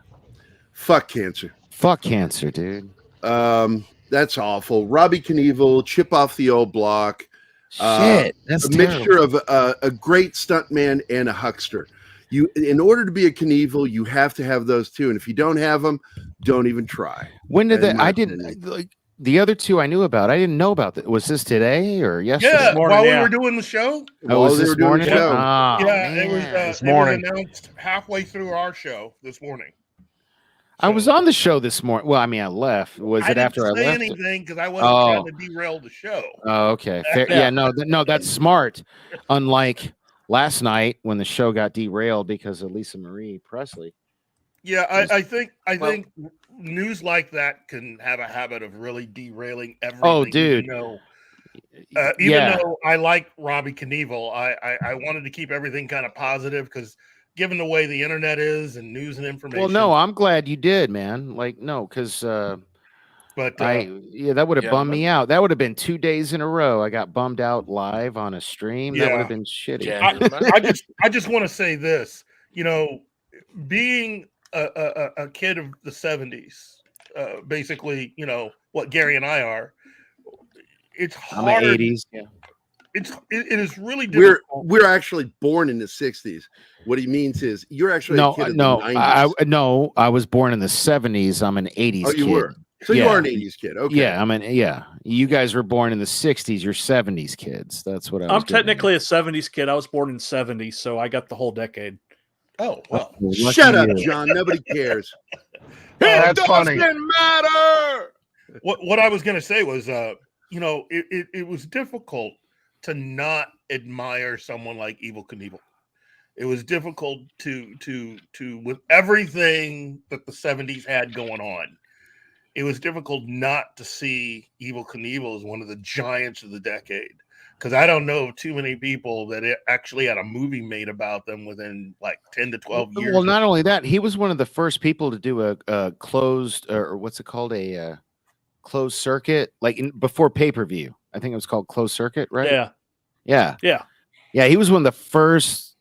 Fuck cancer. Fuck cancer, dude. That's awful. Robbie Knievel, chip off the old block. Shit, that's a mixture of a great stuntman and a huckster. In order to be a Knievel, you have to have those two, and if you don't have them, don't even try. When did that? I didn't like the other two I knew about. I didn't know about that. Was this today or yesterday? Yeah, while we were doing the show. Was this morning? Show. It was announced halfway through our show this morning. I was on the show this morning. Well, I mean, I left. Was it after I left? I didn't say anything because I wasn't trying to derail the show. Oh, okay. Fair. Yeah, no, that's smart. Unlike last night when the show got derailed because of Lisa Marie Presley. Yeah, I think news like that can have a habit of really derailing everything. Oh, dude. Even though I like Robbie Knievel, I wanted to keep everything kind of positive because given the way the internet is and news and information. Well, no, I'm glad you did, man. Like, no, because that would have bummed me out. That would have been 2 days in a row. I got bummed out live on a stream. That would have been shitty. I just want to say this, being a kid of the 70s, basically, what Gary and I are, it's hard. I'm the 80s, yeah. It is really difficult. We're actually born in the 60s. What he means is you're actually a kid of the 90s. I was born in the 70s. I'm an 80s kid. You were. So you are an 80s kid. Okay. Yeah, you guys were born in the 60s. You're 70s kids. That's what I'm technically a 70s kid. I was born in 70s, so I got the whole decade. Oh, well. Shut up, John. Nobody cares. That's funny. Matter. What I was going to say was, it was difficult to not admire someone like Evel Knievel. It was difficult to with everything that the 70s had going on. It was difficult not to see Evel Knievel as one of the giants of the decade. Because I don't know too many people that actually had a movie made about them within like 10 to 12 years. Well, not only that, he was one of the first people to do a closed, or what's it called? A closed circuit, before pay-per-view. I think it was called closed circuit, right? Yeah. He was one of the first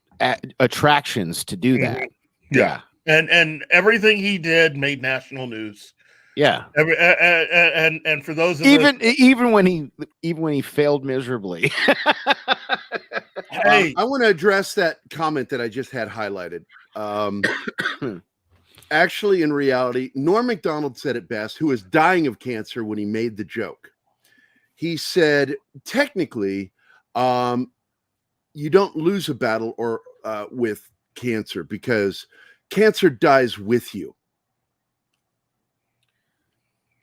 attractions to do that. Yeah. And everything he did made national news. Yeah. And for those of even when he failed miserably. Hey, I want to address that comment that I just had highlighted. Actually, in reality, Norm Macdonald said it best, who was dying of cancer when he made the joke. He said, technically, you don't lose a battle with cancer because cancer dies with you.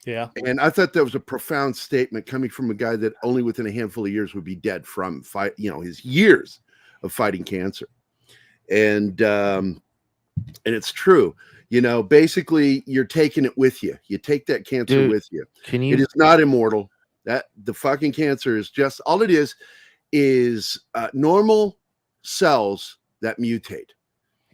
Yeah. And I thought that was a profound statement coming from a guy that only within a handful of years would be dead from his years of fighting cancer. And it's true. Basically you're taking it with you. You take that cancer with you. It is not immortal. That the fucking cancer is just all it is normal cells that mutate.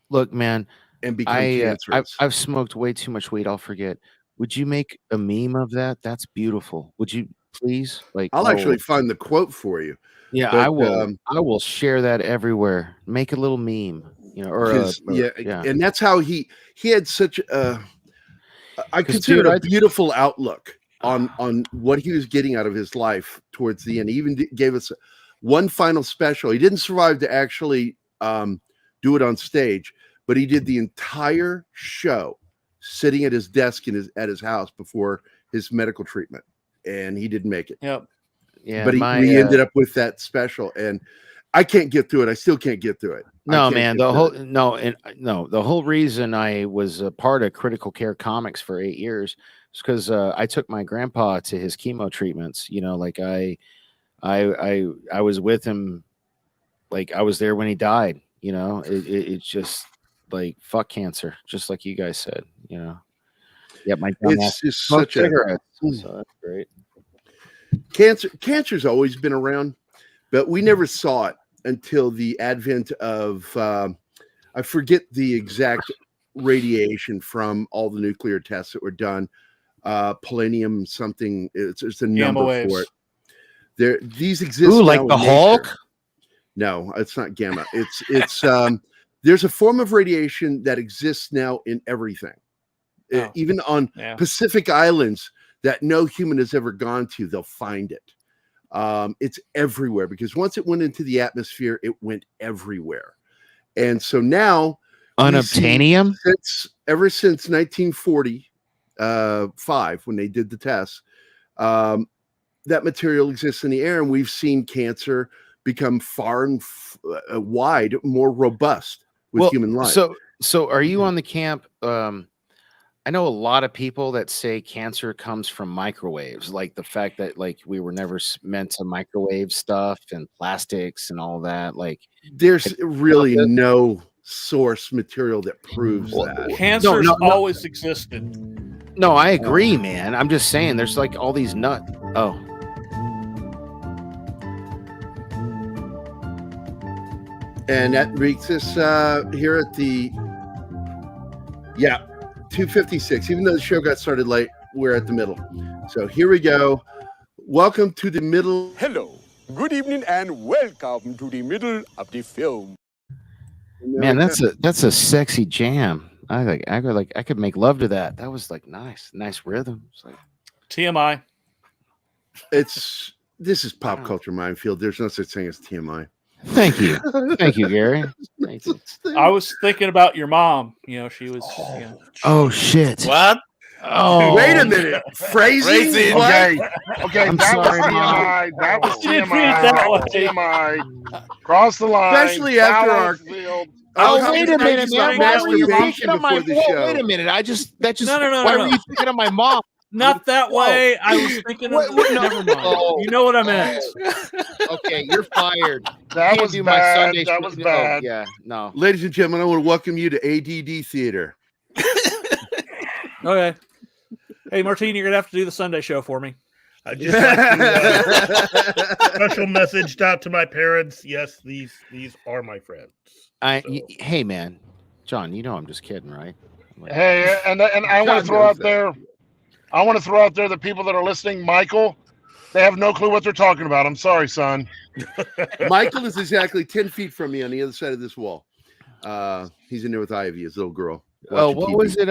Look, man, and become cancerous. I've smoked way too much weed. I'll forget. Would you make a meme of that? That's beautiful. Would you please? I'll actually find the quote for you. Yeah, but, I will. I will share that everywhere. Make a little meme, and that's how he had such I consider it a beautiful outlook on what he was getting out of his life towards the end. He even gave us one final special. He didn't survive to actually do it on stage, but he did the entire show sitting at his desk at his house before his medical treatment, and he didn't make it. Yep. Yeah, but he ended up with that special, and I can't get through it. I still can't get through it. No, man. The whole reason I was a part of Critical Care Comics for 8 years is because I took my grandpa to his chemo treatments. You know, like I was with him, like I was there when he died. You know, it's just like fuck cancer, just like you guys said. You know, yeah, my it's just such a so that's great. Cancer's always been around, but we never saw it until the advent of I forget the exact radiation from all the nuclear tests that were done. Polonium something. It's a number waves. for it. These exist. Ooh, like the Hulk? No, it's not gamma. It's there's a form of radiation that exists now in everything, even on Pacific Islands that no human has ever gone to. They'll find it. It's everywhere because once it went into the atmosphere, it went everywhere. And so now unobtainium, ever since 1945, when they did the tests, that material exists in the air, and we've seen cancer become far and wide more robust with human life. So are you on the camp? I know a lot of people that say cancer comes from microwaves, like the fact that like we were never meant to microwave stuff and plastics and all that. Like, there's really no source material that proves that. Cancer's always existed. No, I agree, man. I'm just saying there's like all these And that makes us here at the 2:56. Even though the show got started late, we're at the middle. So here we go. Welcome to the middle. Hello, good evening, and welcome to the middle of the film. Man, that's a sexy jam. I could make love to that. That was like nice rhythm. It's like TMI. This is pop culture minefield. There's no such thing as TMI. Thank you, Gary. Thank you. I was thinking about your mom. You know, she was. Oh shit! What? Oh, wait a minute. Phrasing? Okay, I'm that sorry, was TMI. That was TMI. Cross the line. Especially after our. Oh, wait a minute, man. Why were you picking on my mom? Wait a minute. Why were you picking on my mom? Not that way. I was thinking of never mind. You know what I meant. Okay, you're fired. That was bad. That was bad. Yeah, no. Ladies and gentlemen, I want to welcome you to ADD Theater. Okay. Hey, Martine, you're going to have to do the Sunday show for me. I just like to special message out to my parents. Yes, these are my friends. Hey, man. John, you know I'm just kidding, right? Hey, and I want to throw out there. I want to throw out there the people that are listening, Michael, they have no clue what they're talking about. I'm sorry, son. Michael is exactly 10 feet from me on the other side of this wall. He's in there with Ivy, his little girl. Oh, what TV. Was it?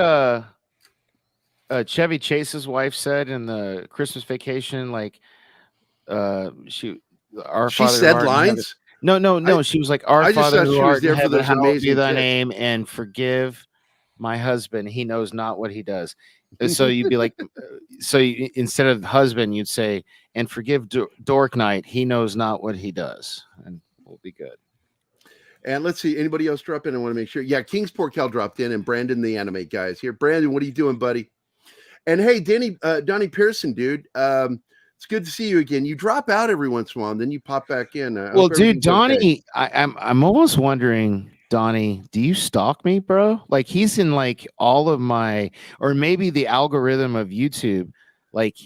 Chevy Chase's wife said in the Christmas Vacation, like, she said lines. No. She was like, "Our Father who art in heaven, hallowed be thy kids. name, and forgive my husband. He knows not what he does." So you'd be like, instead of husband, you'd say, "And forgive Dork Knight. He knows not what he does," and we'll be good. And let's see, anybody else drop in? I want to make sure. Yeah, King's Porkel dropped in, and Brandon, the anime guys here. Brandon, what are you doing, buddy? And hey, Donnie Pearson, dude. It's good to see you again. You drop out every once in a while, and then you pop back in. Well, dude, Donnie, okay. I'm almost wondering, Donnie, do you stalk me, bro? Like, he's in like all of my, or maybe the algorithm of YouTube. Like,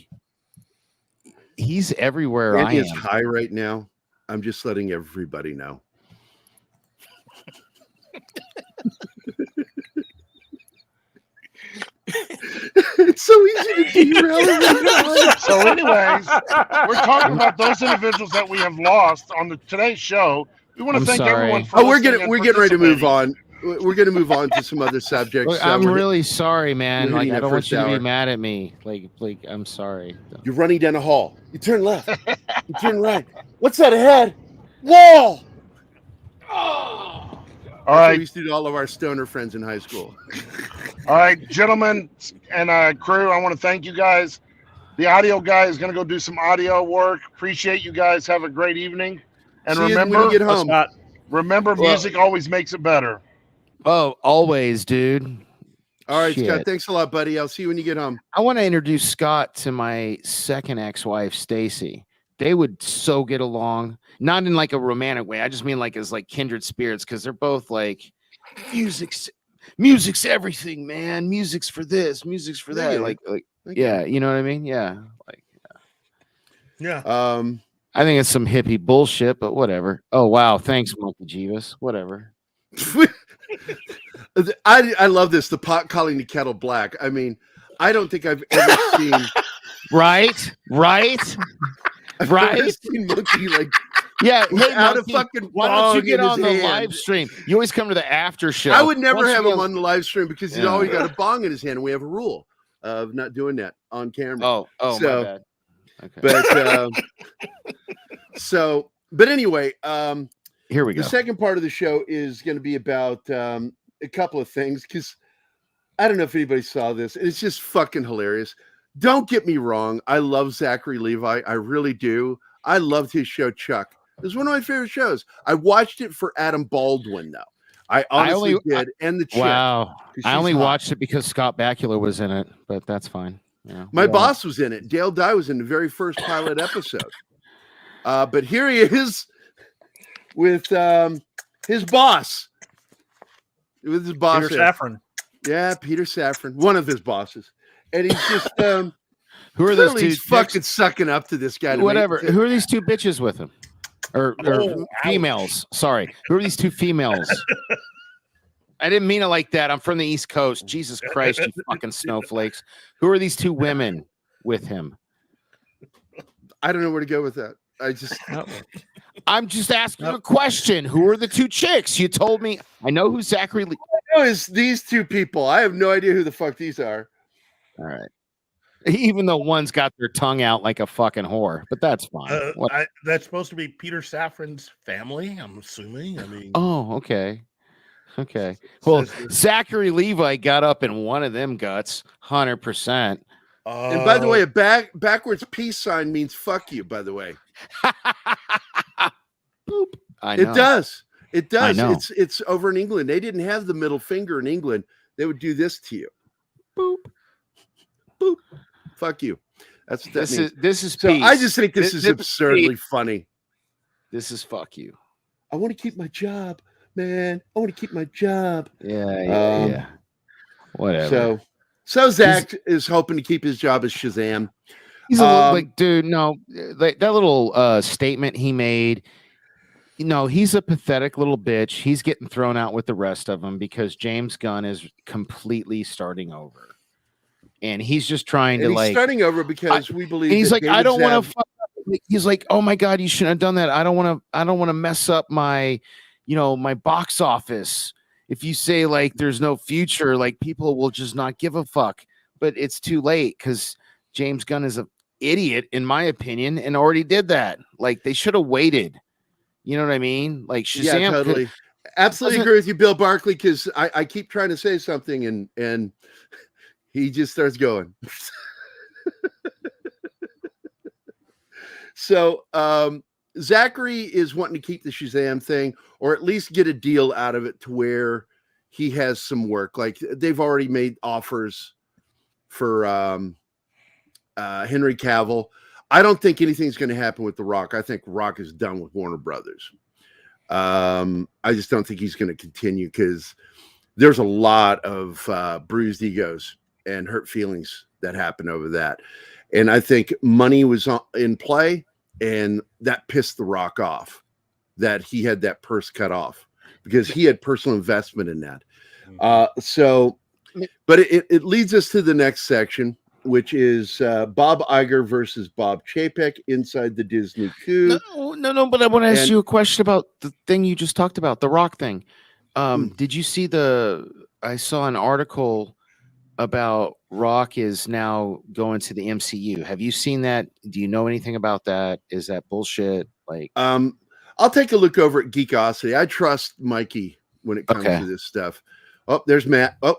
he's everywhere. Andy is high right now. I'm just letting everybody know. It's so easy to derail. So anyways, we're talking about those individuals that we have lost on today's show. We want to thank everyone for we're getting ready to move on. We're going to move on to some other subjects. Look, I'm really sorry, man. Like, I don't want you to be mad at me. Like, I'm sorry. You're running down a hall. You turn left. You turn right. What's that ahead? Wall. All All That's right. what we used to do to all of our stoner friends in high school. All right, gentlemen and crew, I want to thank you guys. The audio guy is going to go do some audio work. Appreciate you guys. Have a great evening. And See you when you get home. Remember, music always makes it better. Oh, always, dude. All right, Shit. Scott. Thanks a lot, buddy. I'll see you when you get home. I want to introduce Scott to my second ex-wife, Stacy. They would so get along, not in like a romantic way. I just mean like as like kindred spirits, because they're both like music's everything, man. Music's for this, music's for that. Like yeah, you know what I mean? Yeah, like yeah. I think it's some hippie bullshit, but whatever. Oh wow, thanks, Monkey Jeeves. Whatever. I love this. The pot calling the kettle black. I mean, I don't think I've ever seen. Right. I've never seen Monkey like. Yeah, hey, out Monkey, of fucking. why don't you get on the hand. live stream? You always come to the after show. I would never have him on the live stream because he's Yeah. always got a bong in his hand. And we have a rule of not doing that on camera. Oh, so, my bad. Okay. But anyway, here we go. The second part of the show is going to be about a couple of things because I don't know if anybody saw this. It's just fucking hilarious. Don't get me wrong. I love Zachary Levi. I really do. I loved his show, Chuck. It was one of my favorite shows. I watched it for Adam Baldwin, though. I honestly did. And the chick. Wow. I only hot. watched it because Scott Bakula was in it, but that's fine. Yeah. My boss was in it. Dale Dye was in the very first pilot episode. But here he is with his boss. With his boss. Peter Safran. Yeah, Peter Safran, one of his bosses. And he's just who are those two? He's fucking sucking up to this guy. Whatever. Who are these two bitches with him? Or females? Sorry. Who are these two females? I didn't mean it like that. I'm from the East Coast. Jesus Christ, you fucking snowflakes. Who are these two women with him? I don't know where to go with that. I'm just asking a question. Who are the two chicks? You told me. I know who Zachary Lee. I know is these two people. I have no idea who the fuck these are. All right. Even though one's got their tongue out like a fucking whore, but that's fine. That's supposed to be Peter Safran's family, I'm assuming. I mean, oh, okay. Okay. Well, Zachary Levi got up in one of them guts, 100%. And by the way, a backwards peace sign means fuck you, by the way. Boop. I know. It does. It does. I know. It's over in England. They didn't have the middle finger in England. They would do this to you. Boop. Boop. Fuck you. That's what that means. This is so peace. I just think this is absurdly funny. This is fuck you. I want to keep my job, man. I want to keep my job. Yeah. Whatever. So Zach is hoping to keep his job as Shazam. He's a little like, dude, no, that little statement he made, you know, he's a pathetic little bitch. He's getting thrown out with the rest of them because James Gunn is completely starting over. And he's just trying to like starting over because we believe he's like, David I don't want to he's like, oh my God, you shouldn't have done that. I don't want to mess up my, my box office. If you say like there's no future, like people will just not give a fuck. But it's too late because James Gunn is an idiot, in my opinion, and already did that. Like they should have waited. You know what I mean? Like Shazam. Yeah, totally. Absolutely agree with you, Bill Barkley, because I keep trying to say something and he just starts going. So Zachary is wanting to keep the Shazam thing, or at least get a deal out of it to where he has some work. Like they've already made offers for Henry Cavill. I don't think anything's going to happen with The Rock. I think Rock is done with Warner Brothers. I just don't think he's going to continue because there's a lot of bruised egos and hurt feelings that happened over that. And I think money was in play, and that pissed The Rock off, that he had that purse cut off because he had personal investment in that. But it leads us to the next section, which is Bob Iger versus Bob Chapek inside the Disney coup. No, but I want to ask you a question about the thing you just talked about, the Rock thing. Did you see I saw an article about Rock is now going to the MCU. Have you seen that? Do you know anything about that? Is that bullshit? Like, I'll take a look over at Geekosity. I trust Mikey when it comes to this stuff. Oh, there's Matt. Oh,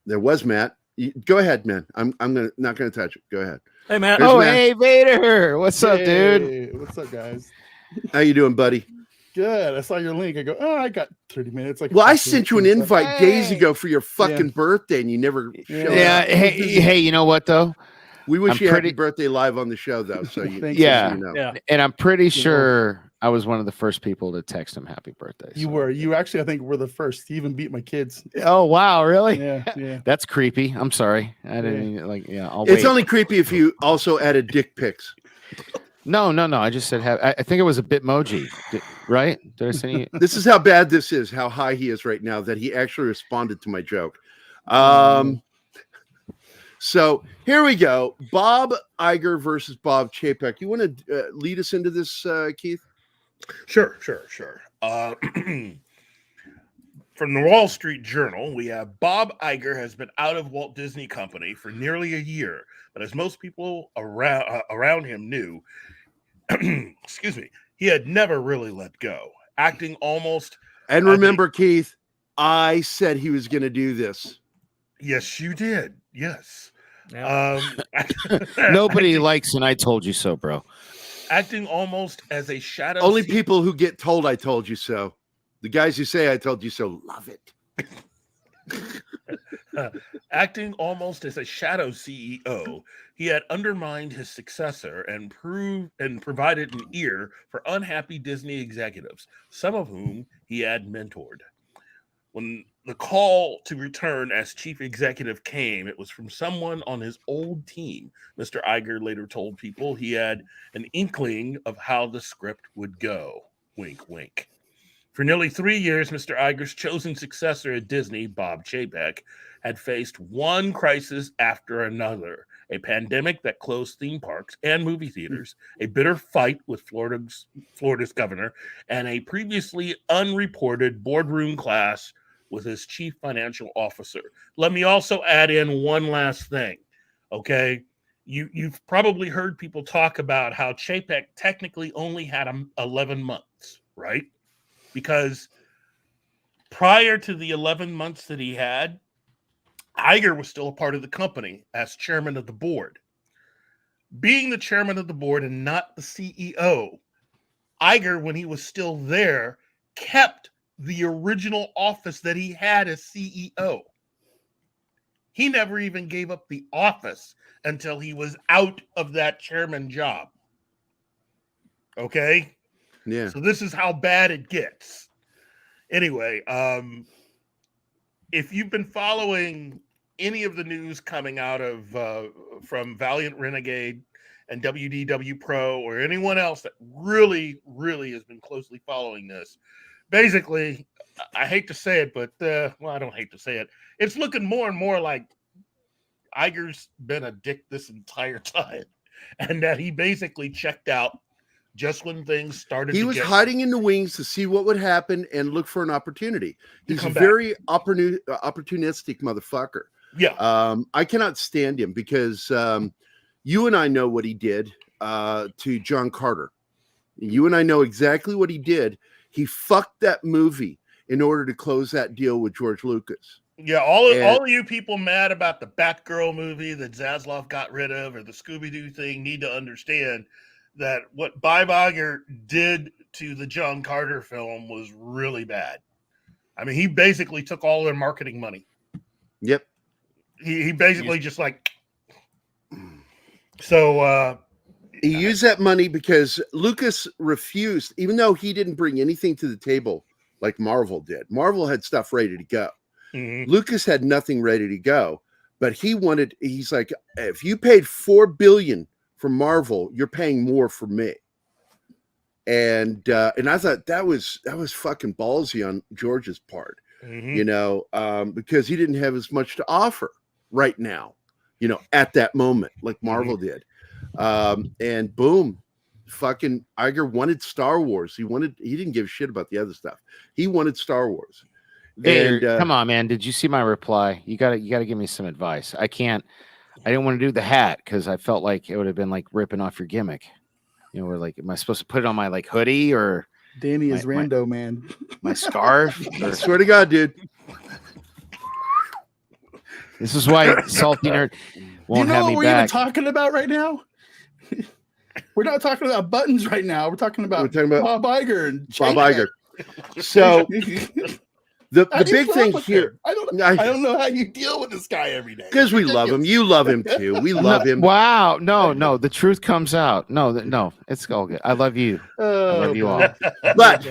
there was Matt. Go ahead, man. I'm not gonna touch it. Go ahead. Hey, Matt. There's Matt. Hey, Vader. What's up, dude? What's up, guys? How you doing, buddy? Good. I saw your link. I go, oh, I got 30 minutes. Like, well, I sent you an invite days ago for your fucking birthday, and you never showed up. Hey, you know what though? We wish you happy birthday live on the show, though. So you, so you know. And I'm pretty sure I was one of the first people to text him happy birthday. You were. You actually, I think, were the first. You even beat my kids. Oh wow, really? Yeah. That's creepy. I'm sorry. I didn't It's only creepy if you also added dick pics. No. I just said I think it was a Bitmoji, right? Did I say you? This is how bad this is. How high he is right now that he actually responded to my joke. So here we go. Bob Iger versus Bob Chapek. You want to lead us into this, Keith? Sure. From the Wall Street Journal, we have Bob Iger has been out of Walt Disney Company for nearly a year, but as most people around him knew, excuse me, he had never really let go, acting almost. And remember, Keith, I said he was going to do this. Yes, you did. Yes. Yeah. Nobody likes and I told you so, bro. Acting almost as a shadow. Only people who get told I told you so. The guys who say I told you so love it. Acting almost as a shadow CEO, he had undermined his successor and provided an ear for unhappy Disney executives, some of whom he had mentored. When the call to return as chief executive came, it was from someone on his old team. Mr. Iger later told people he had an inkling of how the script would go. Wink, wink. For nearly 3 years, Mr. Iger's chosen successor at Disney, Bob Chapek, had faced one crisis after another: a pandemic that closed theme parks and movie theaters, a bitter fight with Florida's governor, and a previously unreported boardroom clash with his chief financial officer. Let me also add in one last thing, okay? You've probably heard people talk about how Chapek technically only had 11 months, right? Because prior to the 11 months that he had, Iger was still a part of the company as chairman of the board. Being the chairman of the board and not the CEO, Iger, when he was still there, kept the original office that he had as CEO. He never even gave up the office until he was out of that chairman job. Okay? Yeah. So this is how bad it gets. Anyway, if you've been following any of the news coming out of from Valiant Renegade and WDW Pro or anyone else that really, really has been closely following this, basically, I hate to say it, but I don't hate to say it. It's looking more and more like Iger's been a dick this entire time, and that he basically checked out just when things started. He was hiding in the wings to see what would happen and look for an opportunity. He's a very opportunistic motherfucker. Yeah. I cannot stand him because you and I know what he did to John Carter. You and I know exactly what he did. He fucked that movie in order to close that deal with George Lucas. Yeah, all of you people mad about the Batgirl movie that Zaslav got rid of or the Scooby-Doo thing need to understand that what Bob Iger did to the John Carter film was really bad. I mean, he basically took all their marketing money. Yep. He basically just like... So... he used that money because Lucas refused, even though he didn't bring anything to the table like Marvel did. Marvel had stuff ready to go. Mm-hmm. Lucas had nothing ready to go, but he's like, if you paid $4 billion for Marvel, you're paying more for me. And I thought that was fucking ballsy on George's part, because he didn't have as much to offer right now, at that moment, like Marvel did. And boom, fucking Iger wanted Star Wars. He didn't give a shit about the other stuff. He wanted Star Wars. And come on, man. Did you see my reply? You gotta give me some advice. I didn't want to do the hat because I felt like it would have been like ripping off your gimmick. We're like, am I supposed to put it on my like hoodie or Danny is rando, man. My scarf. I swear to God, dude. This is why Salty Nerd won't have me back. You know what we're even talking about right now? We're not talking about buttons right now. We're talking about Bob Iger and Bob Iger. So the big thing here, I don't know how you deal with this guy every day. Because we love him. You love him too. We love him. Wow. No. The truth comes out. No. It's all good. I love you. I love you all. But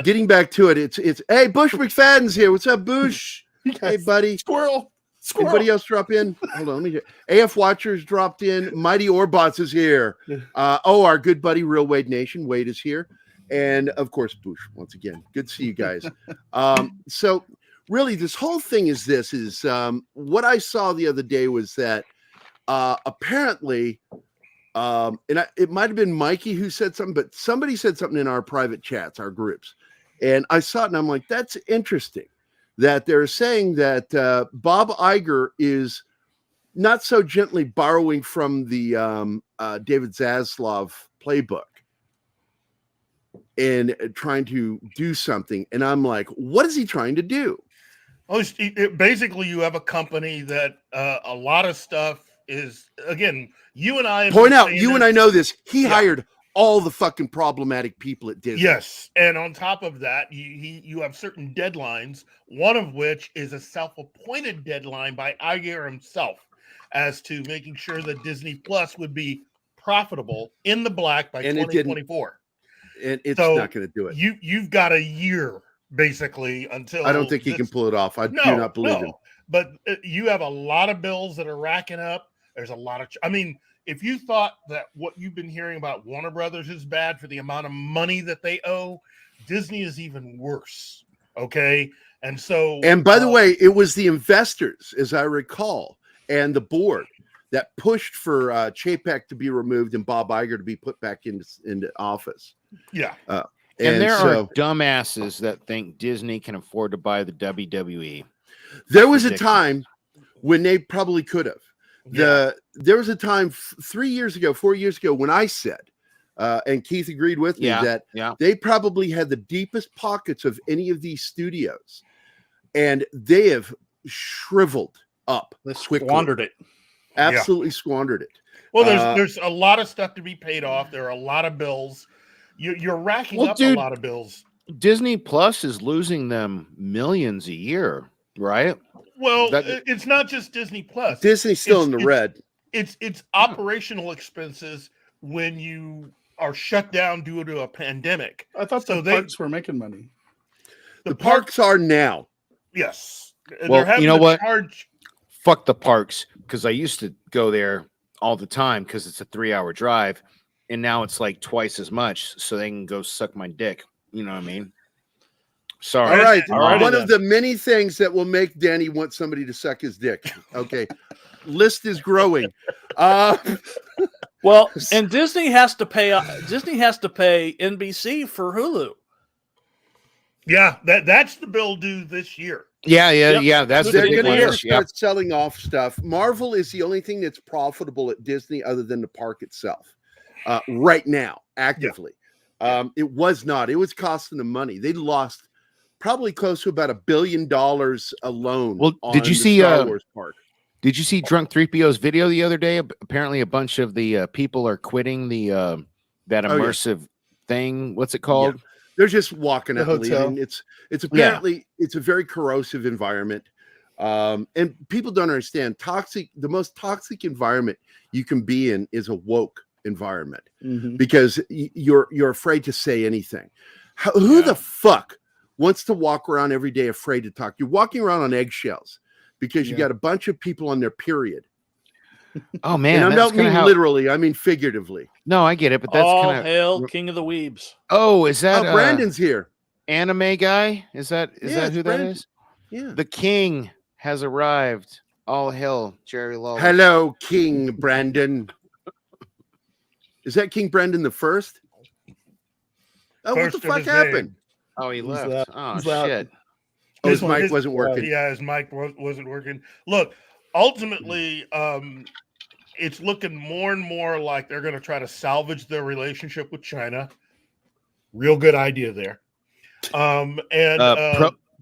getting back to it, it's hey, Bush McFadden's here. What's up, Bush? Hey, buddy. Squirrel. Anybody else drop in? Hold on, let me get AF Watchers dropped in. Mighty Orbots is here. Our good buddy Real Wade Nation. Wade is here. And of course, Bush, once again. Good to see you guys. So really, this whole thing is what I saw the other day was that apparently, it might have been Mikey who said something, but somebody said something in our private chats, our groups. And I saw it and I'm like, that's interesting. That they're saying that Bob Iger is not so gently borrowing from the David Zaslav playbook and trying to do something. And I'm like, what is he trying to do? Oh, basically, you have a company that a lot of stuff is, again, you and I point out, you and I know this. He hired all the fucking problematic people at Disney. Yes, and on top of that, you have certain deadlines, one of which is a self-appointed deadline by Iger himself as to making sure that Disney Plus would be profitable in the black by 2024. And it's not going to do it. You've got a year, basically, until... I don't think he can pull it off. I do not believe him. But you have a lot of bills that are racking up. There's a lot of... if you thought that what you've been hearing about Warner Brothers is bad for the amount of money that they owe, Disney is even worse. Okay. And so, and by the way, it was the investors, as I recall, and the board that pushed for Chapek to be removed and Bob Iger to be put back into office. Yeah. And there are dumbasses that think Disney can afford to buy the WWE. There was a time when they probably could have. There was a time 4 years ago when I said, and Keith agreed with me that they probably had the deepest pockets of any of these studios, and they have shriveled up. They squandered it. Absolutely squandered it. Well, there's a lot of stuff to be paid off. There are a lot of bills. You're racking up a lot of bills. Disney Plus is losing them millions a year, right? Well, it's not just Disney Plus. Disney's still in the red. It's operational expenses when you are shut down due to a pandemic. I thought the parks were making money. The parks are now. Yes. Well, you know what? Fuck the parks, because I used to go there all the time because it's a 3-hour drive, and now it's like twice as much, so they can go suck my dick. You know what I mean? Sorry. All right. One of the many things that will make Danny want somebody to suck his dick. Okay. List is growing. Well, and Disney has to pay NBC for Hulu. Yeah, that's the bill due this year. Yeah. That's they're going to start selling off stuff. Marvel is the only thing that's profitable at Disney other than the park itself. Right now, actively. It was not. It was costing them money. They lost probably close to about $1 billion alone. Well, did you see Star Wars park? Did you see Drunk 3PO's video the other day? Apparently, a bunch of the people are quitting the that immersive thing. What's it called? Yeah. They're just walking out and leaving. It's apparently it's a very corrosive environment, and people don't understand toxic. The most toxic environment you can be in is a woke environment because you're afraid to say anything. Who the fuck wants to walk around every day afraid to talk? You're walking around on eggshells because you got a bunch of people on their period. Oh man, and I don't mean literally, I mean figuratively. No, I get it, but that's kind of hail King of the Weebs. Oh, is that Brandon's here? Anime guy? Is that who Brandon. that is? Yeah. The king has arrived. All hail Jerry Lawler. Hello, King Brandon. Is that King Brandon the first? Oh, what the fuck happened? Oh, he left. Oh, shit. Oh, his mic wasn't working. Yeah, his mic wasn't working. Look, ultimately, it's looking more and more like they're going to try to salvage their relationship with China. Real good idea there.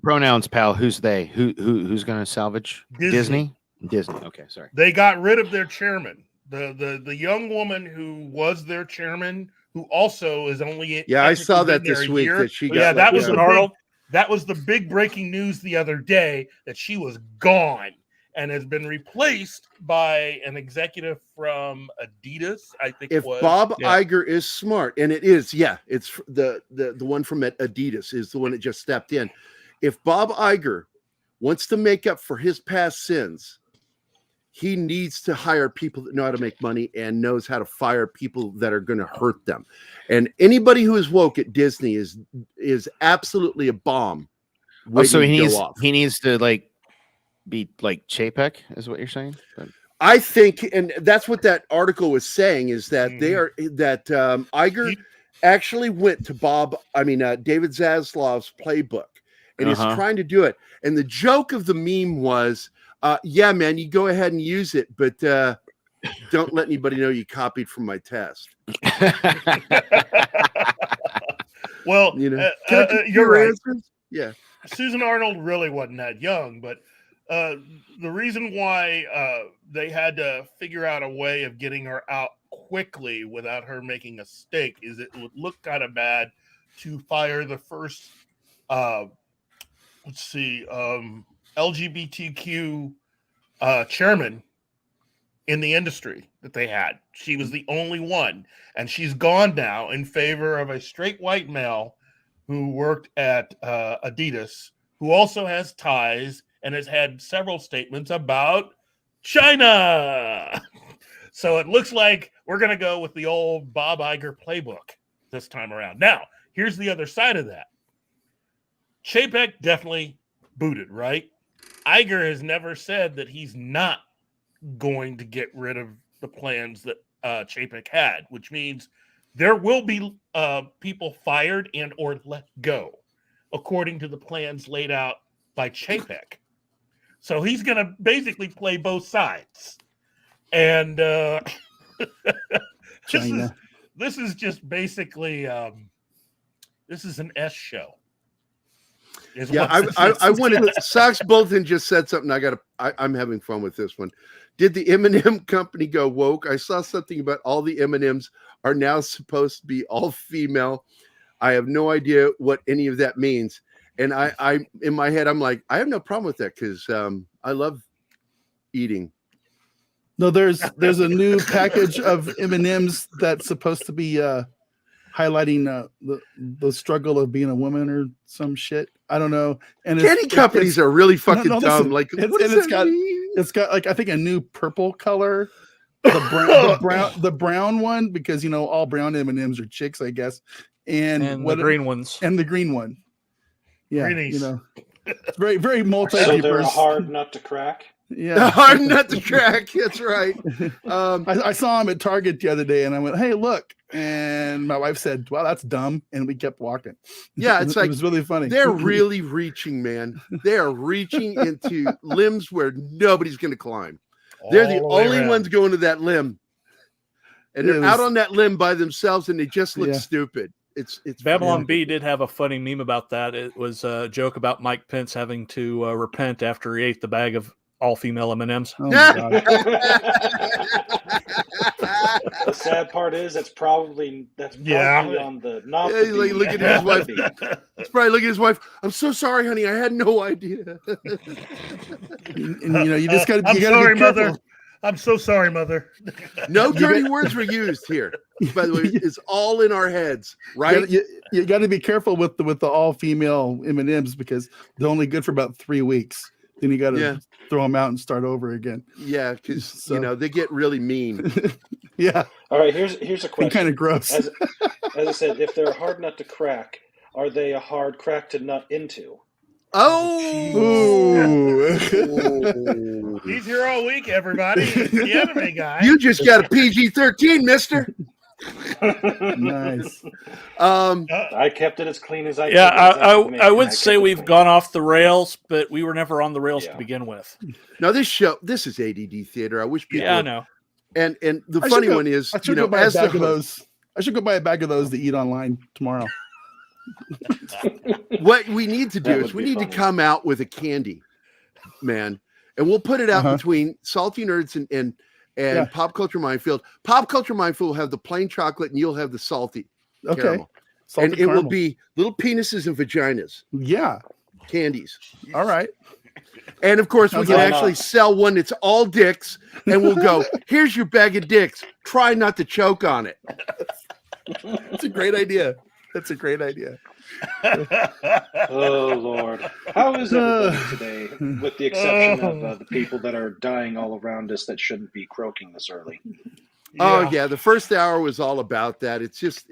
Pronouns, pal. Who's they? Who's going to salvage? Disney. Okay, sorry. They got rid of their chairman. The young woman who was their chairman, who also is only I saw that this week that she got. That was Arnold. That was the big breaking news the other day that she was gone and has been replaced by an executive from Adidas. I think if Bob Iger is smart, and it is, it's the one from Adidas is the one that just stepped in. If Bob Iger wants to make up for his past sins, he needs to hire people that know how to make money and knows how to fire people that are going to hurt them. And anybody who is woke at Disney is absolutely a bomb. So he needs to like be like Chapek, is what you're saying? But I think, and that's what that article was saying, is that Iger actually went to David Zaslav's Playbook and is trying to do it. And the joke of the meme was, yeah, man, you go ahead and use it, but don't let anybody know you copied from my test. Well, you're right. Answers? Yeah. Susan Arnold really wasn't that young, but the reason why they had to figure out a way of getting her out quickly without her making a stake is it would look kind of bad to fire the first, LGBTQ chairman in the industry that they had. She was the only one, and she's gone now in favor of a straight white male who worked at Adidas, who also has ties and has had several statements about China. So it looks like we're going to go with the old Bob Iger playbook this time around. Now, here's the other side of that. Chapek definitely booted, right? Iger has never said that he's not going to get rid of the plans that Chapek had, which means there will be people fired and or let go according to the plans laid out by Chapek. So he's going to basically play both sides. And this is just basically this is an S show. I wanted Sox Bulletin just said something. I'm having fun with this one. Did the M&M company go woke? I saw something about all the M&Ms are now supposed to be all female. I have no idea what any of that means. And I in my head, I'm like, I have no problem with that because I love eating. No, there's a new package of M&Ms that's supposed to be highlighting the struggle of being a woman or some shit. I don't know. And candy companies are really fucking dumb. Listen, like, it's got like I think a new purple color, the brown one, because all brown M&Ms are chicks, I guess, and the green ones and the green one. Yeah, Greenies. It's very very multi. So they're a hard nut to crack. Yeah, hard nut to crack. That's right. I saw him at Target the other day, and I went, "Hey, look!" And my wife said, "Wow, that's dumb," and we kept walking. Yeah, it was really funny. They're really reaching, man. They are reaching into limbs where nobody's going to climb. They're the only ones going to that limb, and they're out on that limb by themselves, and they just look stupid. It's Babylon B did have a funny meme about that. It was a joke about Mike Pence having to repent after he ate the bag of all-female M&Ms. Oh my God. The sad part is that's probably on the not. Yeah, look at his wife. He's probably looking at his wife. I'm so sorry, honey. I had no idea. and you just got to. I'm sorry, mother. I'm so sorry, mother. No dirty words were used here. By the way, it's all in our heads, right? You got to be careful with the all-female M&Ms because they're only good for about 3 weeks. Then you got to throw them out and start over again. Yeah, because they get really mean. Yeah. All right. Here's a question. Kind of gross. As I said, if they're a hard nut to crack, are they a hard crack to nut into? Oh, he's here all week, everybody. He's the anime guy. You just got a PG-13, mister. Nice. I kept it as clean as I could. Yeah, I would say we've gone off the rails, but we were never on the rails to begin with. No, this is ADD theater. I wish people. Yeah, I know. And the funny one is, I should go buy a bag of those to eat online tomorrow. What we need to do is we need to come out with a candy, man, and we'll put it out between Salty Nerds and Pop Culture Minefield. Pop Culture Minefield will have the plain chocolate, and you'll have the salty caramel. And it will be little penises and vaginas. Yeah. Candies. All right. And of course, we can actually sell one that's all dicks, and we'll go, here's your bag of dicks. Try not to choke on it. That's a great idea. That's a great idea. Oh, Lord. How is everybody today, with the exception of the people that are dying all around us that shouldn't be croaking this early? Oh, yeah. The first hour was all about that. It's just,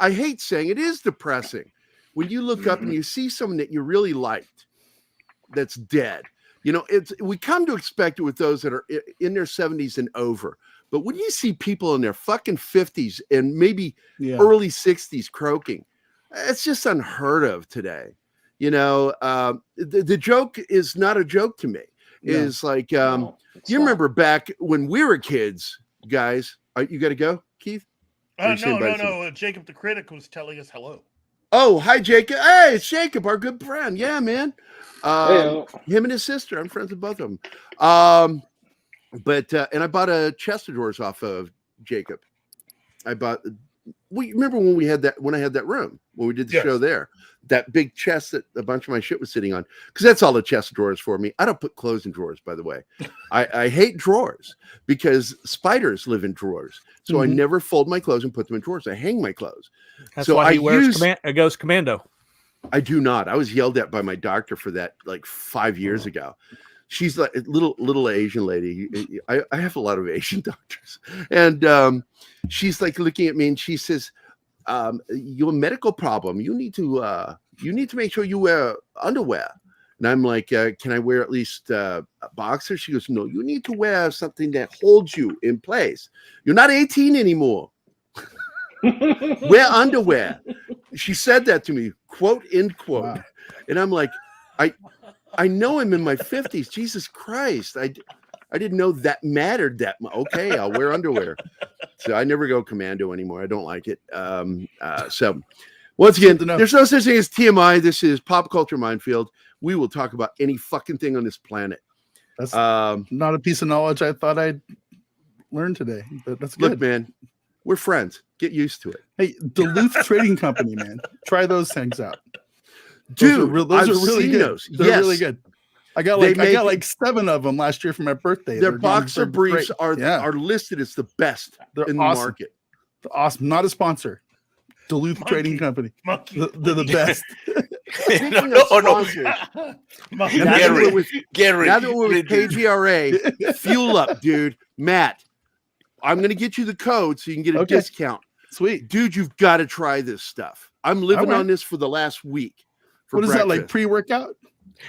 I hate saying it is depressing when you look up and you see someone that you really liked that's dead. You know, we come to expect it with those that are in their 70s and over. But when you see people in their fucking 50s and maybe early 60s croaking, it's just unheard of today. You know, the joke is not a joke to me. Is like, you remember back when we were kids, guys? You got to go, Keith? No. Jacob the Critic was telling us hello. Oh, hi, Jacob. Hey, it's Jacob, our good friend. Yeah, man. Him and his sister. I'm friends with both of them. But and I bought a chest of drawers off of Jacob. Remember when I had that room when we did the show there, that big chest that a bunch of my shit was sitting on, because that's all the chest of drawers for me. I don't put clothes in drawers, by the way. I hate drawers because spiders live in drawers, so I never fold my clothes and put them in drawers. I hang my clothes. That's why he wears goes commando. I do not. I was yelled at by my doctor for that like 5 years ago. She's like a little Asian lady. I have a lot of Asian doctors. And she's like looking at me and she says, you have a medical problem. You need to make sure you wear underwear. And I'm like, can I wear at least a boxer? She goes, no, you need to wear something that holds you in place. You're not 18 anymore. Wear underwear. She said that to me, quote, end quote. Wow. And I'm like, I know I'm in my 50s. Jesus Christ. I didn't know that mattered that much. Okay, I'll wear underwear. So I never go commando anymore. I don't like it. So once again, there's no such thing as TMI. This is Pop Culture Minefield. We will talk about any fucking thing on this planet. That's not a piece of knowledge I thought I'd learn today. But that's good. Look, man, we're friends. Get used to it. Hey, Duluth Trading Company, man. Try those things out. Dude, those are really good. They're really good. I got like 7 of them last year for my birthday. Their boxer briefs are listed as the best in the market. They're awesome. Not a sponsor. Duluth Trading Company. They're the best. Gary, now that we're with KGRA, fuel up, dude. Matt, I'm going to get you the code so you can get a discount. Sweet. Dude, you've got to try this stuff. I'm living on this for the last week. What is that, like pre-workout?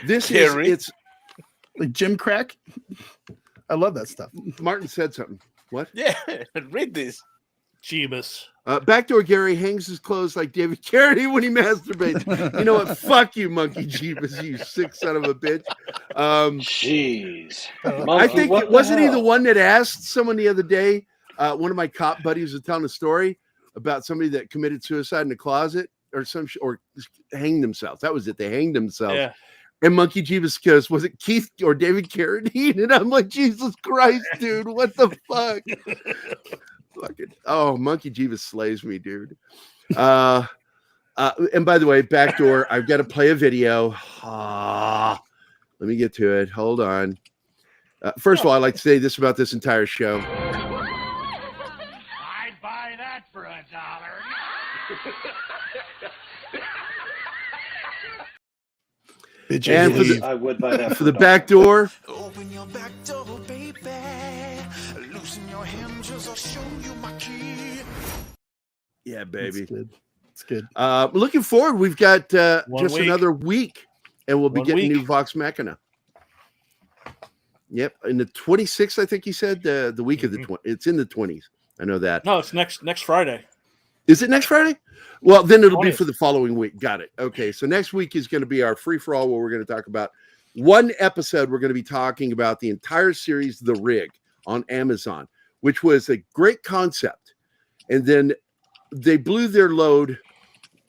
It's like gym crack. I love that stuff. Martin said something. What? Yeah, read this. Jeebus. Backdoor Gary hangs his clothes like David Carradine when he masturbates. You know what? Fuck you, Monkey Jeebus, you sick son of a bitch. Jeez. I think wasn't he the one that asked someone the other day? One of my cop buddies was telling a story about somebody that committed suicide in the closet or hanged themselves. That was it. They hanged themselves. Yeah. And Monkey Jeebus goes, was it Keith or David Carradine? And I'm like, Jesus Christ, dude, what the fuck? Monkey Jeebus slays me, dude. And by the way, Backdoor, I've got to play a video. Let me get to it. Hold on. First of all, I'd like to say this about this entire show. I'd buy that for $1. And I would buy that for the Backdoor. Open your back door, baby. Loosen your hinges, I'll show you my key. Yeah, baby. It's good. Looking forward. We've got just another week, and we'll be getting new Vox Machina. Yep, in the 26th, I think he said the week of the 20. It's in the 20s. I know that. No, it's next Friday. Is it next Friday? Well, then it'll 20th. be for the following week. Got it. Okay, so next week is going to be our free-for-all where we're going to talk about one episode. We're going to be talking about the entire series, The Rig, on Amazon, which was a great concept. And then they blew their load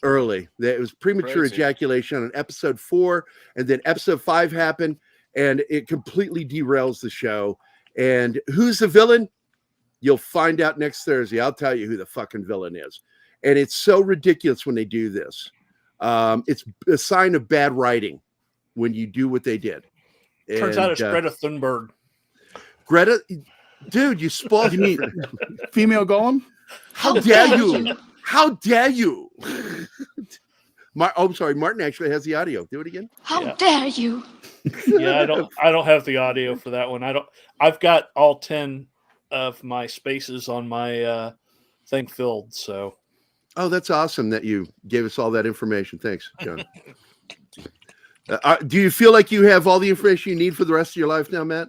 early. It was premature ejaculation on episode 4, and then episode 5 happened, and it completely derails the show. And who's the villain? You'll find out next Thursday. I'll tell you who the fucking villain is. And it's so ridiculous when they do this. It's a sign of bad writing when you do what they did. Turns out it's Greta Thunberg. Greta, dude, you spoiled. You mean female Golem? How dare you? How dare you? I'm sorry. Martin actually has the audio. Do it again. How dare you? Yeah, I don't have the audio for that one. I've got all 10 of my spaces on my thing filled. So. Oh, that's awesome that you gave us all that information. Thanks, John. Do you feel like you have all the information you need for the rest of your life now, Matt?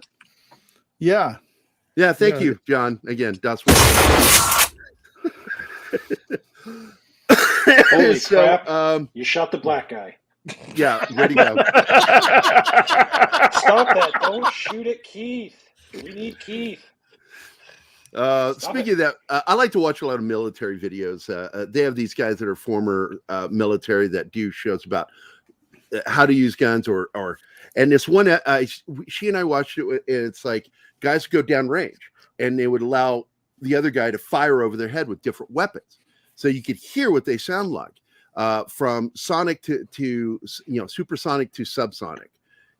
Yeah. Yeah. Thank you, John. Again, that's what. Holy crap! You shot the black guy. Yeah, ready to go. Stop that! Don't shoot at Keith. We need Keith. Speaking of that, I like to watch a lot of military videos. They have these guys that are former military that do shows about how to use guns and this one, she and I watched it. And it's like guys go down range and they would allow the other guy to fire over their head with different weapons. So you could hear what they sound like, from sonic to supersonic to subsonic.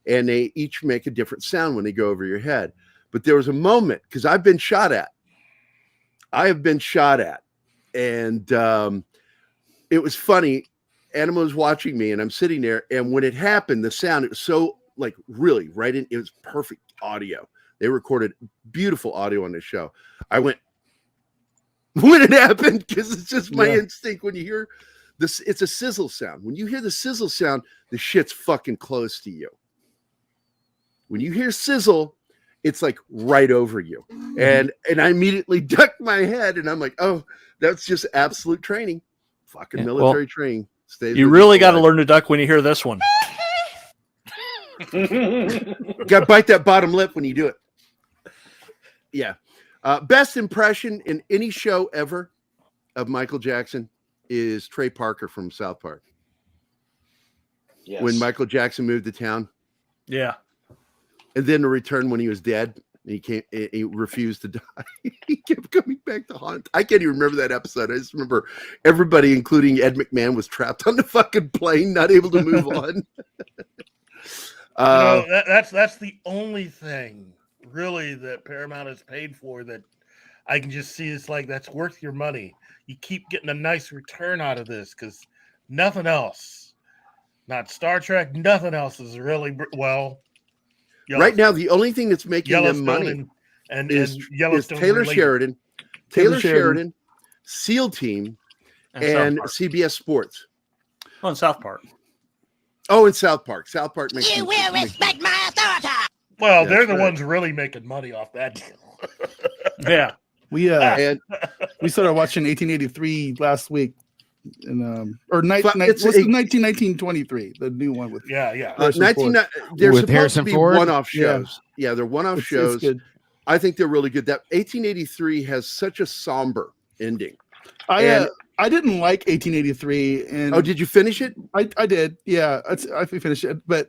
And they each make a different sound when they go over your head. But there was a moment, because I have been shot at. And it was funny. Anima was watching me, and I'm sitting there. And when it happened, the sound, it was so like really right in. It was perfect audio. They recorded beautiful audio on this show. I went when it happened, because it's just my instinct. When you hear this, it's a sizzle sound. When you hear the sizzle sound, the shit's fucking close to you. When you hear sizzle, it's like right over you. And I immediately ducked my head, and I'm like, oh, that's just absolute training. Fucking military training. You really got to learn to duck when you hear this one. Got to bite that bottom lip when you do it. Yeah. Best impression in any show ever of Michael Jackson is Trey Parker from South Park. Yes. When Michael Jackson moved to town. Yeah. And then the return when he was dead. He refused to die. He kept coming back to haunt. I can't even remember that episode. I just remember everybody, including Ed McMahon, was trapped on the fucking plane, not able to move on. That's the only thing really that Paramount has paid for that I can just see. It's like, that's worth your money. You keep getting a nice return out of this, because nothing else, not Star Trek, nothing else is really right now, the only thing that's making them money is Taylor Sheridan, SEAL Team, and CBS Sports. Oh, and South Park. Oh, and South Park. South Park makes You will respect my authority. Well, they're the ones really making money off that deal. Yeah. We started watching 1883 last week. And was 1923, the new one with there's with supposed Harrison to be Ford? one-off shows. Yeah, they're one-off shows. Good. I think they're really good. That 1883 has such a somber ending. I didn't like 1883. And did you finish it? I did. Yeah, I finished it, but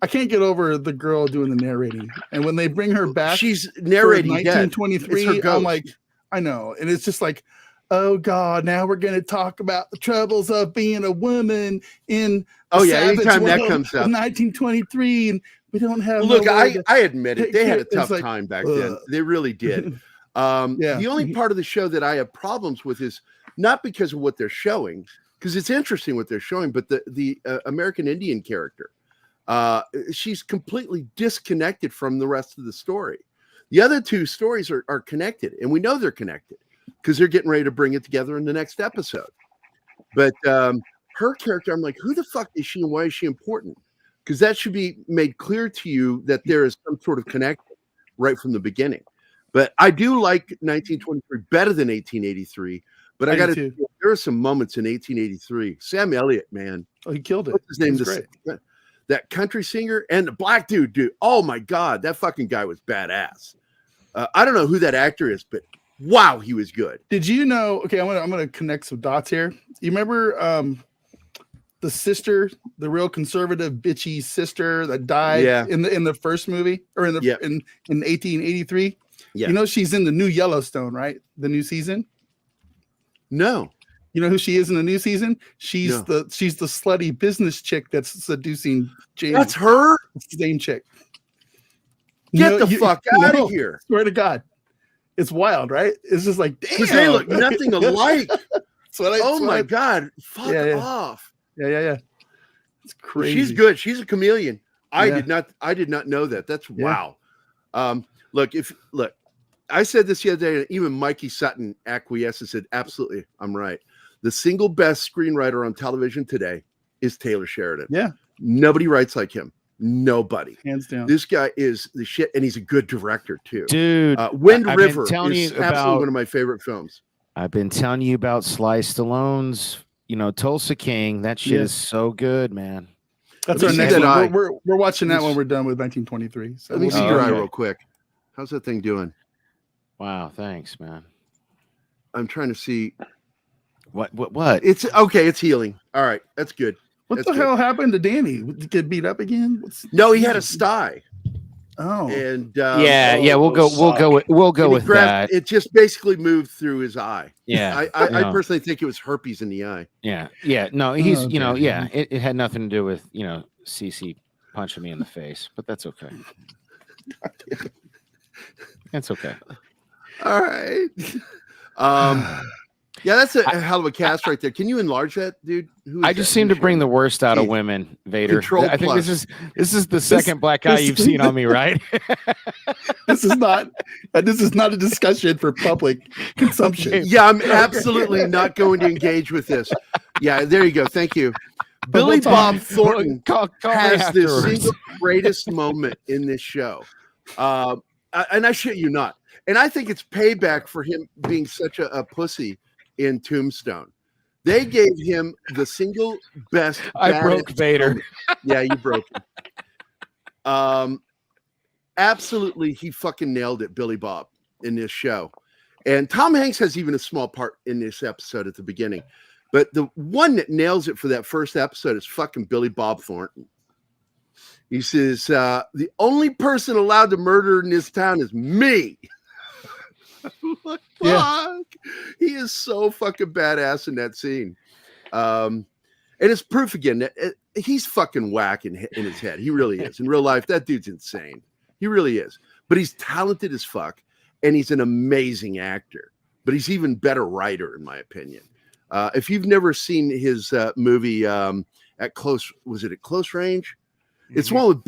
I can't get over the girl doing the narrating. And when they bring her back, she's narrating 1923. I'm like, I know, and it's just like, oh God, now we're going to talk about the troubles of being a woman in anytime that comes up, 1923, and we don't have. Look, I admit it. They had a tough time back then. They really did. The only part of the show that I have problems with is not because of what they're showing, because it's interesting what they're showing, but the American Indian character, she's completely disconnected from the rest of the story. The other two stories are connected, and we know they're connected, because they're getting ready to bring it together in the next episode. But her character, I'm like, who the fuck is she and why is she important? Because that should be made clear to you that there is some sort of connection right from the beginning. But I do like 1923 better than 1883. But I got to, there are some moments in 1883. Sam Elliott, man. Oh, he killed it. What's his name? That country singer and the black dude. Oh my God, that fucking guy was badass. I don't know who that actor is, but wow, he was good. Did you know? Okay, I'm gonna connect some dots here. You remember the sister, the real conservative bitchy sister that died in the first movie or in 1883. Yeah. You know she's in the new Yellowstone, right? The new season. No. You know who she is in the new season? She's the slutty business chick that's seducing Jamie. That's her? It's the same chick. Get the fuck out of here. Swear to God. It's wild, right? It's just like, damn. They look nothing alike. My God. Fuck off. Yeah. It's crazy. She's good. She's a chameleon. I did not know that. That's wow. Look, I said this the other day, and even Mikey Sutton acquiesced and said, absolutely, I'm right. The single best screenwriter on television today is Taylor Sheridan. Yeah. Nobody writes like him. Nobody. Hands down. This guy is the shit, and he's a good director, too. Dude. Wind River is absolutely one of my favorite films. I've been telling you about Sly Stallone's, Tulsa King. That shit is so good, man. That's our next one. We're watching that when we're done with 1923. So let me see your eye real quick. How's that thing doing? Wow, thanks, man. I'm trying to see. What? It's okay. It's healing. All right, that's good. What the hell happened to Danny? Did he get beat up again? No, he had a sty. Oh, and we'll go with that. It just basically moved through his eye. Yeah, I personally think it was herpes in the eye. Yeah. No, he's it had nothing to do with CC punching me in the face, but that's okay. That's okay. All right. Yeah, that's a hell of a cast right there. Can you enlarge that, dude? I just seem to bring the worst out of women, Vader. I think this is the second black eye you've seen on me, right? This is not a discussion for public consumption. Yeah, I'm absolutely not going to engage with this. Yeah, there you go. Thank you. Billy Bob Thornton has this single greatest moment in this show. And I shit you not. And I think it's payback for him being such a pussy in Tombstone. They gave him the single best. I broke Vader. Yeah, you broke him. Absolutely, he fucking nailed it, Billy Bob, in this show. And Tom Hanks has even a small part in this episode at the beginning. But the one that nails it for that first episode is fucking Billy Bob Thornton. He says, the only person allowed to murder in this town is me. Fuck. He is so fucking badass in that scene. And it's proof again that he's fucking whack in his head. He really is. In real life, that dude's insane. He really is. But he's talented as fuck, and he's an amazing actor. But he's even better writer, in my opinion. If you've never seen his movie at Close Range? It's one with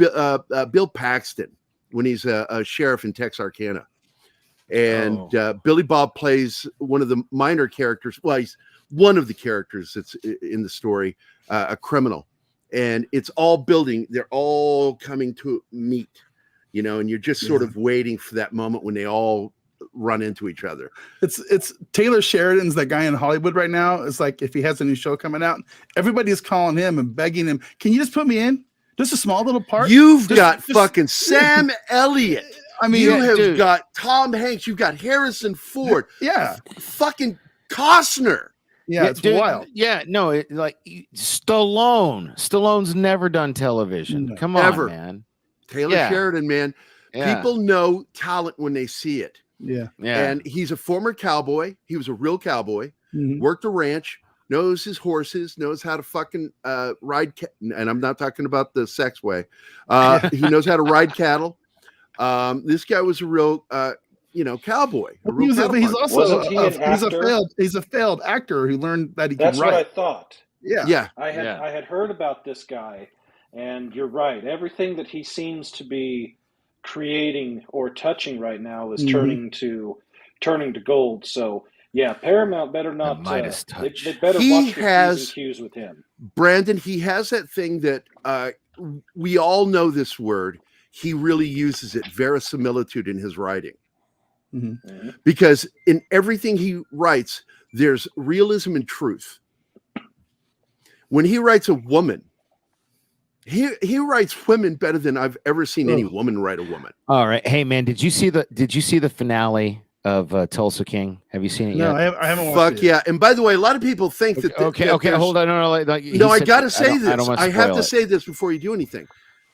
Bill Paxton when he's a sheriff in Texarkana. And Billy Bob plays one of the minor characters. Well, he's one of the characters that's in the story, a criminal. And it's all building. They're all coming to meet, and you're just sort of waiting for that moment when they all run into each other. It's Taylor Sheridan's that guy in Hollywood right now. It's like if he has a new show coming out, everybody's calling him and begging him, can you just put me in? Just a small little part. You've got fucking Sam Elliott. I mean, you have got Tom Hanks. You've got Harrison Ford. Yeah. Fucking Costner. Yeah, it's wild. Yeah, no, Stallone. Stallone's never done television. No. Come on, man. Taylor Sheridan, man. Yeah. People know talent when they see it. Yeah. And he's a former cowboy. He was a real cowboy. Mm-hmm. Worked a ranch. Knows his horses, knows how to fucking ride, and I'm not talking about the sex way. He knows how to ride cattle. This guy was a real, cowboy. He's also he's a failed actor who learned that he can write. That's what I thought. Yeah. I had heard about this guy, and you're right. Everything that he seems to be creating or touching right now is turning to gold. So. Yeah, Paramount better not. They better watch the cues with him. Brandon, he has that thing that we all know this word. He really uses it, verisimilitude, in his writing. Mm-hmm. Because in everything he writes, there's realism and truth. When he writes a woman, he writes women better than I've ever seen any woman write a woman. All right, hey man, did you see the finale of Tulsa King? Have you seen it No, yet? I haven't watched it. Fuck yeah! And by the way, a lot of people think that. Okay, hold on. No, I gotta say this. I have to it. say this before you do anything.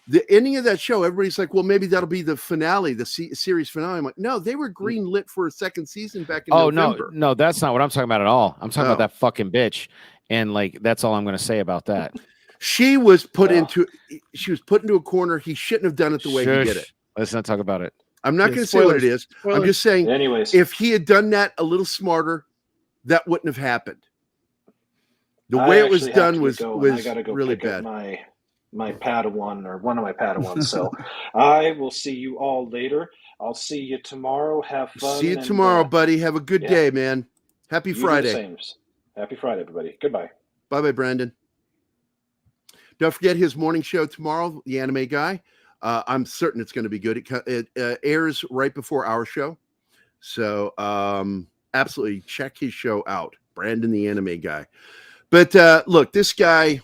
The ending of that show, everybody's like, "Well, maybe that'll be the finale, the series finale." I'm like, "No, they were greenlit for a second season back in November." No, that's not what I'm talking about at all. I'm talking about that fucking bitch, and like that's all I'm going to say about that. She was put into a corner. He shouldn't have done it the way he did it. Let's not talk about it. I'm not going to say what it is. Spoilers. I'm just saying. Anyways, if he had done that a little smarter, that wouldn't have happened. The way it was done was really bad. My Padawan, or one of my Padawans. So I will see you all later. I'll see you tomorrow. Have fun. See you tomorrow, buddy. Have a good day, man. Happy Friday. Happy Friday, everybody. Goodbye. Bye-bye, Brandon. Don't forget his morning show tomorrow, The Anime Guy. I'm certain it's going to be good. It airs right before our show. So absolutely check his show out, Brandon the Anime Guy. But look, this guy,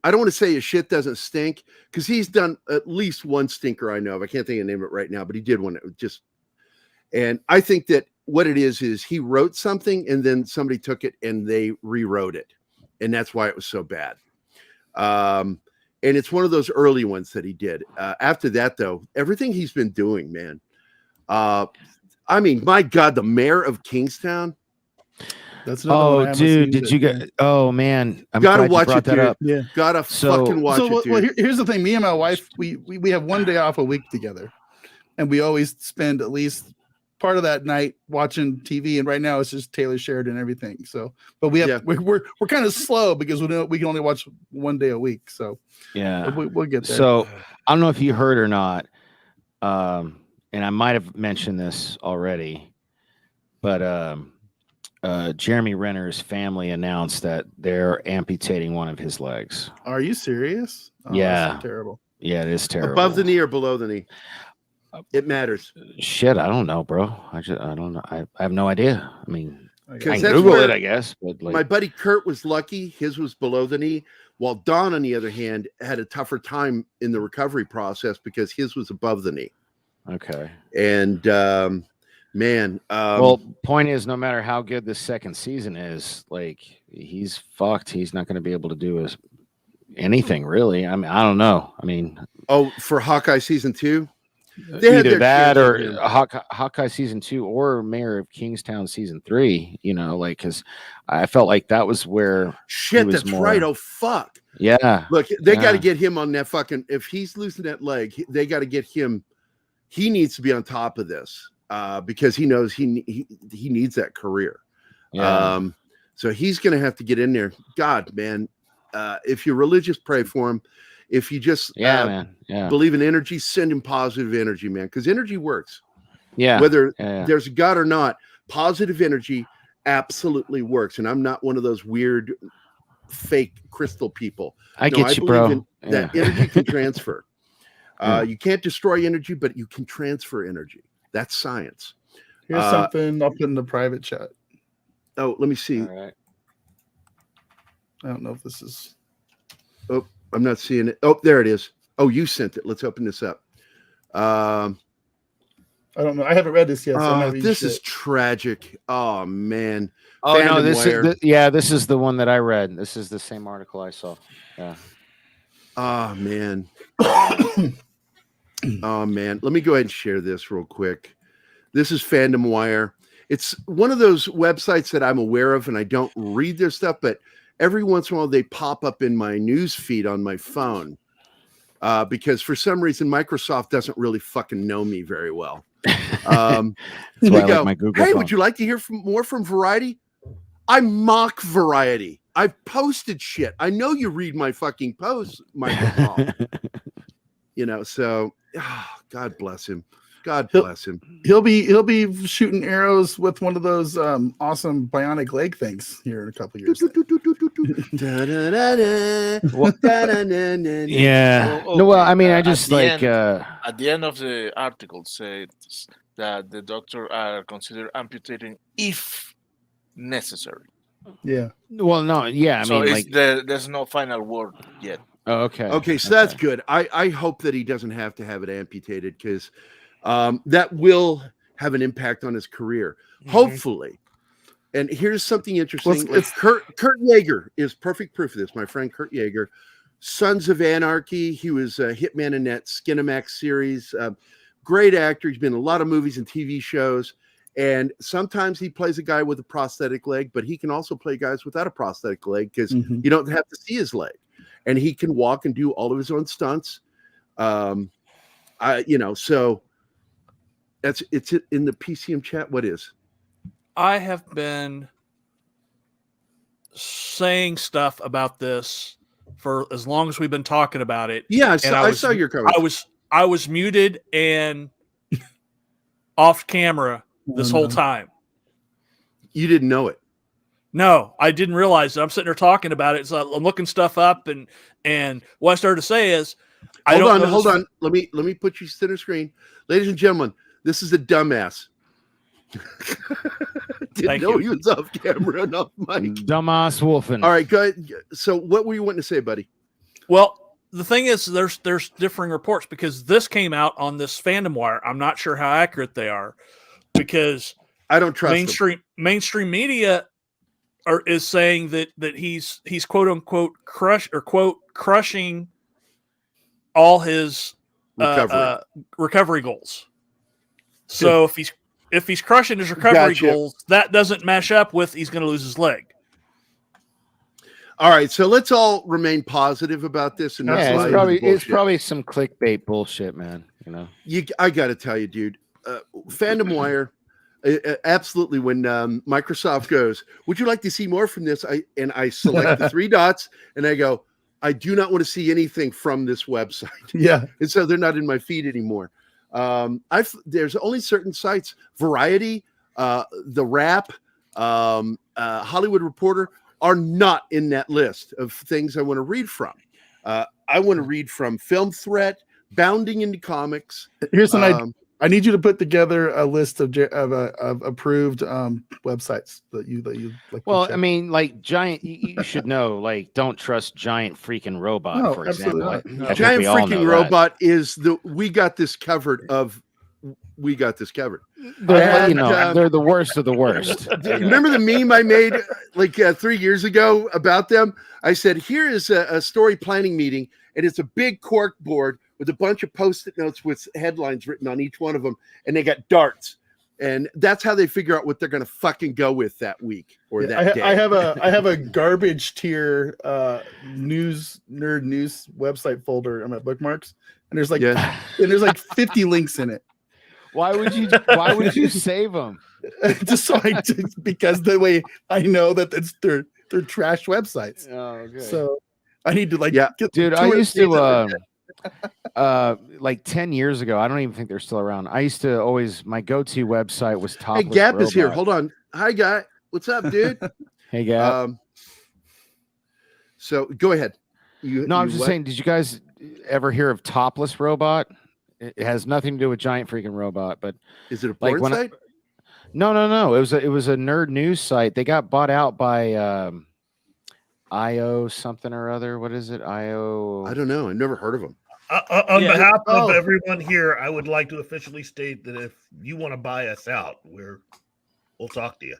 I don't want to say his shit doesn't stink, because he's done at least one stinker I know of. I can't think of the name of it right now, but he did one. And I think that what it is he wrote something and then somebody took it and they rewrote it. And that's why it was so bad. And it's one of those early ones that he did. After that, though, everything he's been doing, man. I mean, my God, the mayor of Kingstown. That's dude, did you get? Oh man, I'm gotta watch it, that dude. up. Yeah, gotta fucking watch it, dude. Well, here's the thing: me and my wife, we have one day off a week together, and we always spend at least part of that night watching TV. And right now, it's just Taylor Sheridan and everything. So, but we're kind of slow because we can only watch one day a week. So yeah, we'll get there. So I don't know if you heard or not, and I might have mentioned this already, but Jeremy Renner's family announced that they're amputating one of his legs. Are you serious? Oh, yeah. That's terrible. Yeah, it is terrible. Above the knee or below the knee? It matters. Shit, I don't know, bro. I don't know. I have no idea. I mean, I can that's Google it, I guess. But my buddy Kurt was lucky. His was below the knee, while Don, on the other hand, had a tougher time in the recovery process because his was above the knee. Okay. And man, well, point is, no matter how good this second season is, like, he's fucked. He's not going to be able to do anything really. I mean, I don't know. I mean, for Hawkeye season 2, either that or Hawkeye season 2 or Mayor of Kingstown season 3. You know, like, because I felt like that was where that's right. Oh fuck. Yeah. Look, they got to get him on that fucking. If he's losing that leg, they got to get him. He needs to be on top of this. Because he knows he needs that career. Yeah. So he's going to have to get in there. God, man, if you're religious, pray for him. If you just believe in energy, send him positive energy, man, because energy works. Yeah. Whether there's a God or not, positive energy absolutely works. And I'm not one of those weird fake crystal people. I get you, bro. That energy can transfer. You can't destroy energy, but you can transfer energy. That's science. Here's something I'll put in the private chat. Oh, let me see. All right. I don't know if this is. Oh, I'm not seeing it. Oh, there it is. Oh, you sent it. Let's open this up. I don't know. I haven't read this yet. So this is tragic. Oh man. Oh no, this is the one that I read. This is the same article I saw. Yeah. Oh man. Oh man, let me go ahead and share this real quick. This is Fandom Wire. It's one of those websites that I'm aware of, and I don't read their stuff, but every once in a while they pop up in my news feed on my phone because for some reason Microsoft doesn't really fucking know me very well. They go, like hey, would you like to hear more from Variety? I mock Variety. I've posted shit. I know you read my fucking posts, Microsoft. So God bless him. God bless him. He'll be shooting arrows with one of those awesome bionic leg things here in a couple of years. Yeah. No, well, I mean, I just at the end of the article says that the doctor are considered amputating if necessary. Yeah. Well, no. Yeah. I mean, there's no final word yet. Oh, okay. Okay, so that's good. I hope that he doesn't have to have it amputated because that will have an impact on his career. Hopefully. And here's something interesting. Kurt Yeager is perfect proof of this. My friend Kurt Yeager, Sons of Anarchy. He was a hitman in that Skinamax series. Great actor. He's been in a lot of movies and TV shows. And sometimes he plays a guy with a prosthetic leg, but he can also play guys without a prosthetic leg because you don't have to see his leg. And he can walk and do all of his own stunts. So it's in the PCM chat. What is? I have been saying stuff about this for as long as we've been talking about it. Yeah, I saw your comments. I was muted and off camera this whole time. You didn't know it? No, I didn't realize it. I'm sitting there talking about it. So I'm looking stuff up, and what I started to say is, hold on. Let me put you center screen, ladies and gentlemen. This is a dumbass. Didn't know he was off camera and off mic. Dumbass wolfing. All right, go ahead. So, what were you wanting to say, buddy? Well, the thing is, there's differing reports because this came out on this Fandom Wire. I'm not sure how accurate they are because I don't trust mainstream media is saying that he's quote unquote crushing all his recovery goals. So if he's crushing his recovery goals, that doesn't mesh up with he's going to lose his leg. All right, so let's all remain positive about this. And it's probably some clickbait bullshit, man. I got to tell you, dude. Fandom Wire, absolutely. When Microsoft goes, "Would you like to see more from this?" I select the three dots, and I go, "I do not want to see anything from this website." Yeah, and so they're not in my feed anymore. There's only certain sites, Variety, The Wrap, Hollywood Reporter, are not in that list of things I want to read from. I want to read from Film Threat, Bounding into Comics. Here's an I need you to put together a list of approved websites that you like. Well, I mean, like Giant, you should know, like, don't trust Giant Freaking Robot, for example. Giant Freaking Robot is we got this covered. They're the worst of the worst. Remember the meme I made like 3 years ago about them? I said, here is a story planning meeting, and it's a big cork board with a bunch of Post-it notes with headlines written on each one of them, and they got darts. And that's how they figure out what they're going to fucking go with that week or that day. I have a garbage tier nerd news website folder on my bookmarks, and there's like 50 links in it. Why would you save them? Because the way I know that they're trash websites. Oh, okay. So I need to dude. I used to like 10 years ago. I don't even think they're still around. I used to my go-to website was Topless Hey, Gap Robot. is here. Hold on. Hi, Guy. What's up, dude? Hey, Gap. So go ahead. I was just saying, did you guys ever hear of Topless Robot? It has nothing to do with Giant Freaking Robot, but is it a porn site? No. It was a nerd news site. They got bought out by IO something or other. What is it? IO? I don't know. I've never heard of them. On behalf of everyone here, I would like to officially state that if you want to buy us out, we'll talk to you.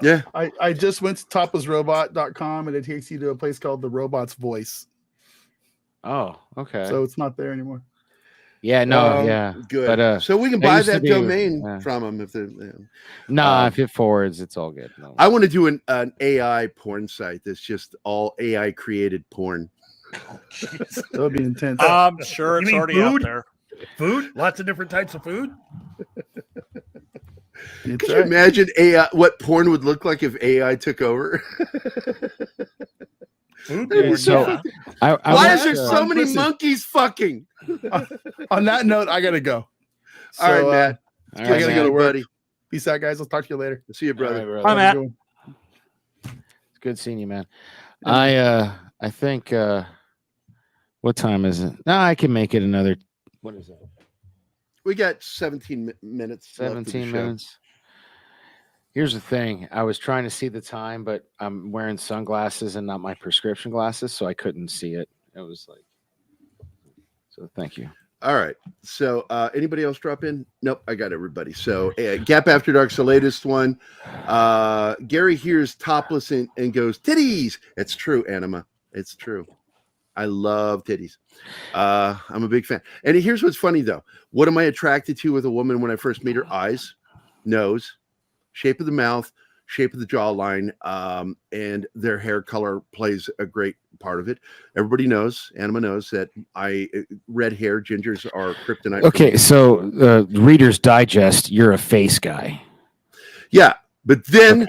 Yeah. I just went to toplessrobot.com and it takes you to a place called The Robot's Voice. Oh, okay. So it's not there anymore. Yeah, no, yeah. Good. But, so we can buy that domain from them if they're. If it forwards, it's all good. No. I want to do an AI porn site that's just all AI created porn. That would be intense. I'm sure it's already out there. Food? Lots of different types of food? Could you imagine AI? What porn would look like if AI took over? Why is there so many monkeys fucking? On that note, I gotta go. So, all right, Matt. I gotta go to work. Peace out, guys. I'll talk to you later. See you, brother. Right, Bye, Matt. It's good seeing you, man. I think what time is it? No, I can make it another. What is that? We got 17 minutes. 17 minutes. Here's the thing. I was trying to see the time, but I'm wearing sunglasses and not my prescription glasses, so I couldn't see it. It was like, so thank you. All right. So anybody else drop in? Nope, I got everybody. So Gap After Dark's the latest one. Gary hears topless and goes, titties. It's true, Anima. It's true. I love titties. I'm a big fan. And here's what's funny, though. What am I attracted to with a woman when I first meet her? Eyes, nose, shape of the mouth, shape of the jawline, and their hair color plays a great part of it. Everybody knows, Anima knows, that red hair gingers are kryptonite. Okay, so Reader's Digest, you're a face guy. Yeah, but then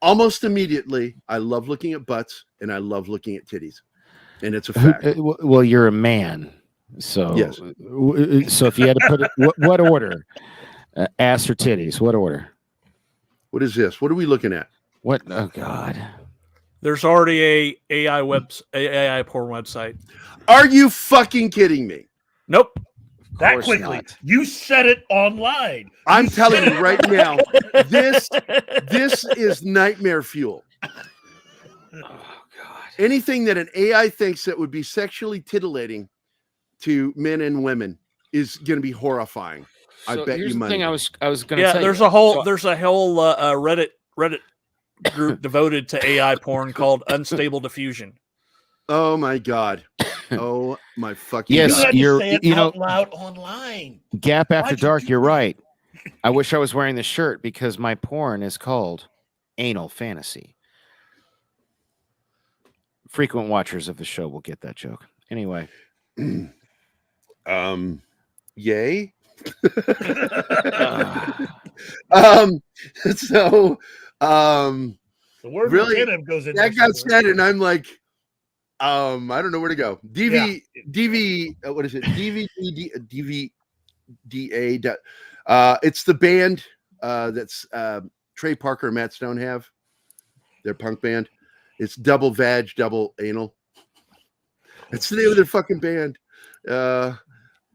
almost immediately, I love looking at butts and I love looking at titties. And it's a fact. Well, you're a man. So, yes. So if you had to put it, what order? Ass or titties? What order? What is this? What are we looking at? What? Oh God! There's already a AI porn website. Are you fucking kidding me? Nope. That quickly. Not. You said it online. I'm telling you right now, this is nightmare fuel. Oh God! Anything that an AI thinks that would be sexually titillating to men and women is going to be horrifying. So I bet you money. Thing I was going to say. There's a whole Reddit group devoted to AI porn called Unstable Diffusion. Oh my God! Oh my fucking yes, God! You're say it out loud online. Gap After Dark. You're right. I wish I was wearing the shirt because my porn is called Anal Fantasy. Frequent watchers of the show will get that joke. Anyway, yay. The word really goes in that got said, and I'm like, I don't know where to go. DV, what is it? DVDA. It's the band that's Trey Parker and Matt Stone have. Their punk band. It's double vag, double anal. It's the name of their fucking band.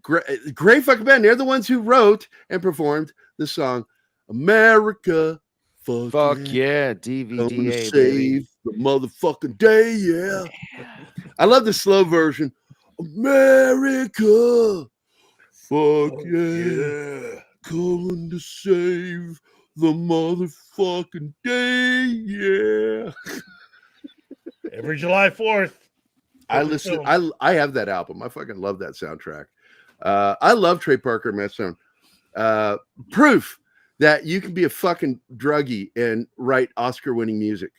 Great fucking band. They're the ones who wrote and performed the song America. Fuck yeah, DVD. Save the motherfucking day, yeah. I love the slow version. America. Fuck yeah. Coming to save the motherfucking day, yeah. Every July 4th. I listen. I have that album. I fucking love that soundtrack. I love Trey Parker and Matt Stone. Proof that you can be a fucking druggie and write Oscar-winning music.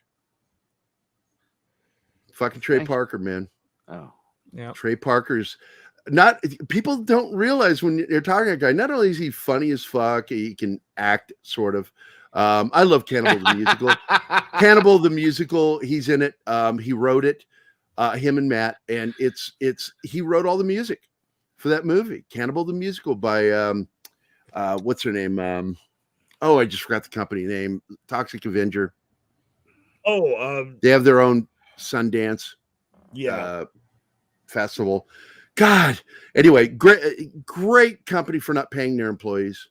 Fucking Trey Parker, man. Oh, yeah. Trey Parker's not. People don't realize when they're talking to a guy. Not only is he funny as fuck, he can act sort of. I love Cannibal the Musical. Cannibal the Musical. He's in it. He wrote it. Him and Matt, and he wrote all the music for that movie, Cannibal the Musical, by what's her name? I just forgot the company name. Toxic Avenger. They have their own Sundance festival. God. Anyway, great company for not paying their employees.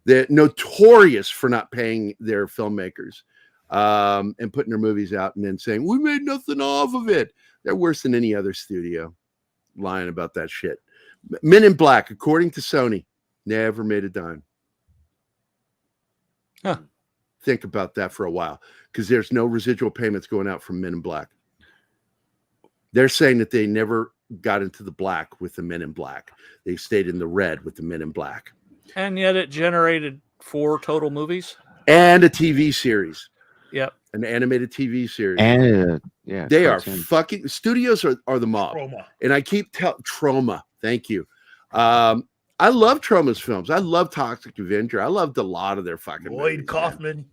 They're notorious for not paying their filmmakers. And putting their movies out and then saying, we made nothing off of it. They're worse than any other studio lying about that shit. Men in Black, according to Sony, never made a dime. Huh. Think about that for a while, because there's no residual payments going out from Men in Black. They're saying that they never got into the black with the Men in Black. They stayed in the red with the Men in Black. And yet it generated 4 total movies. And a TV series. Yep. An animated TV series. And they are fucking studios are the mob. Trauma. And I keep Trauma. Thank you. I love Trauma's films. I love Toxic Avenger. I loved a lot of their fucking Lloyd movies, Kaufman. Man.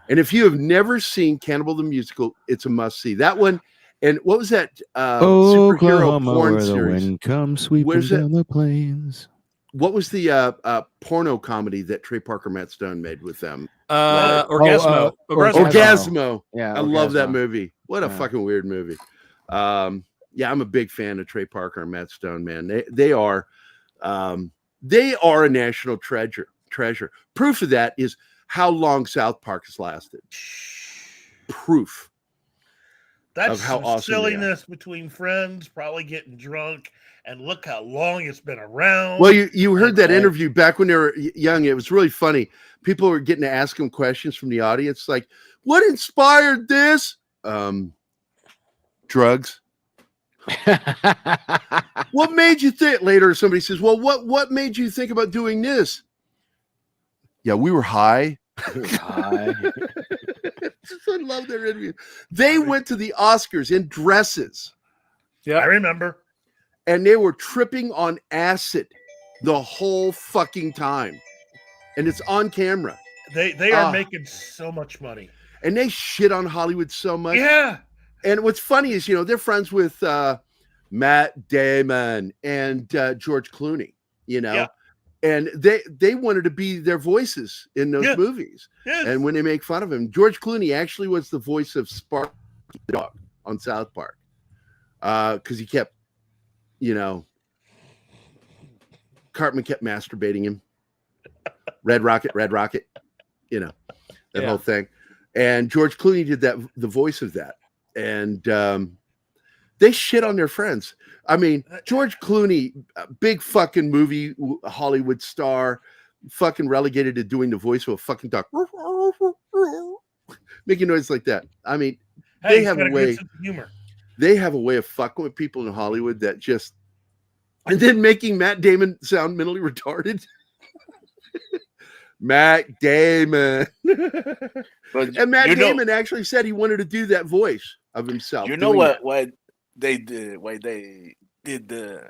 And if you have never seen Cannibal the Musical, it's a must see. That one. And what was that superhero porn where series? The wind comes sweeping down the plains. What was the porno comedy that Trey Parker Matt Stone made with them? Orgasmo. Orgasmo. Yeah, I love that movie. What a fucking weird movie. I'm a big fan of Trey Parker and Matt Stone, man. They are a national treasure. Proof of that is how long South Park has lasted. Proof. That's of how some awesome silliness between friends, probably getting drunk, and look how long it's been around. Well, you heard that interview back when they were young. It was really funny. People were getting to ask him questions from the audience, like, "What inspired this?" Drugs. What made you think? Later, somebody says, "Well, what made you think about doing this?" Yeah, we were high. High. I love their interview. They went to the Oscars in dresses. Yeah, I remember. And they were tripping on acid the whole fucking time. And it's on camera. They are making so much money. And they shit on Hollywood so much. Yeah. And what's funny is, they're friends with Matt Damon and George Clooney, Yeah. And they wanted to be their voices in those movies. Yes. And when they make fun of him, George Clooney actually was the voice of Sparky the dog on South Park. Because he kept, Cartman kept masturbating him. Red Rocket, that whole thing. And George Clooney did the voice of that. And they shit on their friends. I mean, George Clooney, big fucking movie Hollywood star, fucking relegated to doing the voice of a fucking dog. Making noise like that. I mean, they have a way. Humor. They have a way of fucking with people in Hollywood that just, and then making Matt Damon sound mentally retarded. Matt Damon. And Matt Damon actually said he wanted to do that voice of himself. You know why they did the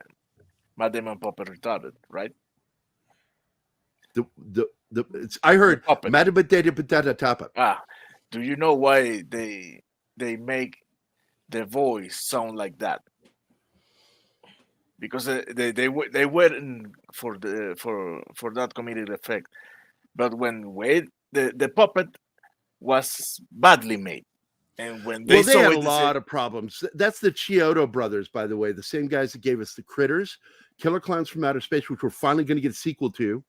Matt Damon puppet retarded, right? I heard Matt. Do you know why they make the voice sound like that? Because they weren't for that comedic effect, but when the puppet was badly made, and when they had a lot of problems. That's the Chiodo brothers, by the way, the same guys that gave us the Critters, Killer Clowns from Outer Space, which we're finally going to get a sequel to.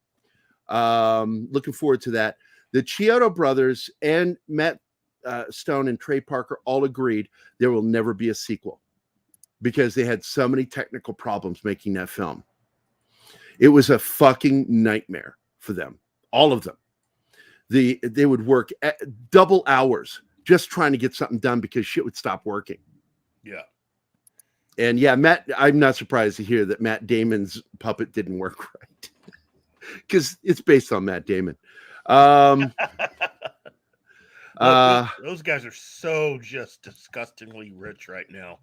Looking forward to that. The Chiodo brothers and Matt Stone and Trey Parker all agreed there will never be a sequel because they had so many technical problems making that film. It was a fucking nightmare for them, all of them. They would work at double hours just trying to get something done because shit would stop working. Yeah. And yeah, Matt, I'm not surprised to hear that Matt Damon's puppet didn't work right because it's based on Matt Damon. Those guys are so just disgustingly rich right now.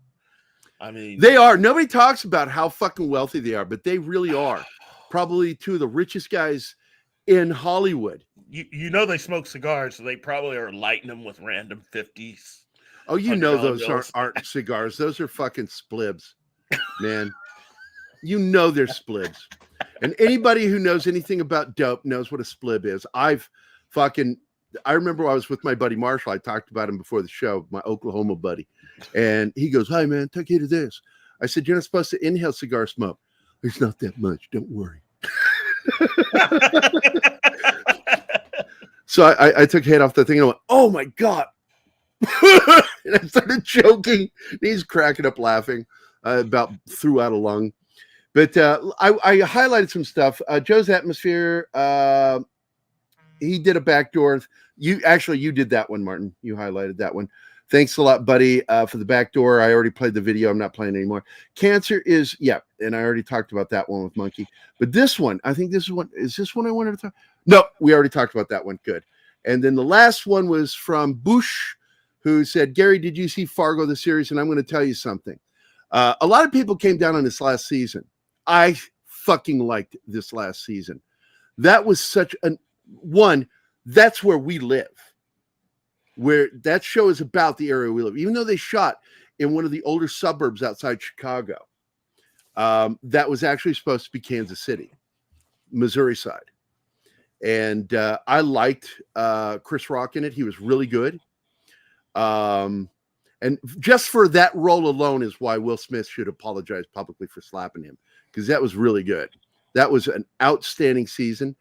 I mean, they are. Nobody talks about how fucking wealthy they are, but they really are. Probably two of the richest guys in Hollywood. They smoke cigars, so they probably are lighting them with random 50s. Oh, those aren't cigars. Those are fucking splibs, man. They're splibs. And anybody who knows anything about dope knows what a splib is. I remember I was with my buddy Marshall. I talked about him before the show, my Oklahoma buddy. And he goes, "Hi, man, take heed of this." I said, "You're not supposed to inhale cigar smoke." "It's not that much. Don't worry." So I took head off the thing and I went, "Oh my God." And I started choking. He's cracking up laughing. About threw out a lung. But I highlighted some stuff. Joe's Atmosphere. He did a backdoor. You did that one, Martin. You highlighted that one. Thanks a lot, buddy, for the backdoor. I already played the video. I'm not playing anymore. Cancer is, and I already talked about that one with Monkey. But this one, I think is this one I wanted to talk? No, we already talked about that one. Good. And then the last one was from Bush, who said, "Gary, did you see Fargo, the series?" And I'm going to tell you something. A lot of people came down on this last season. I fucking liked this last season. That was such that's where we live. Where that show is about the area we live. Even though they shot in one of the older suburbs outside Chicago, that was actually supposed to be Kansas City, Missouri side. And I liked Chris Rock in it. He was really good. And just for that role alone is why Will Smith should apologize publicly for slapping him, because that was really good. That was an outstanding season.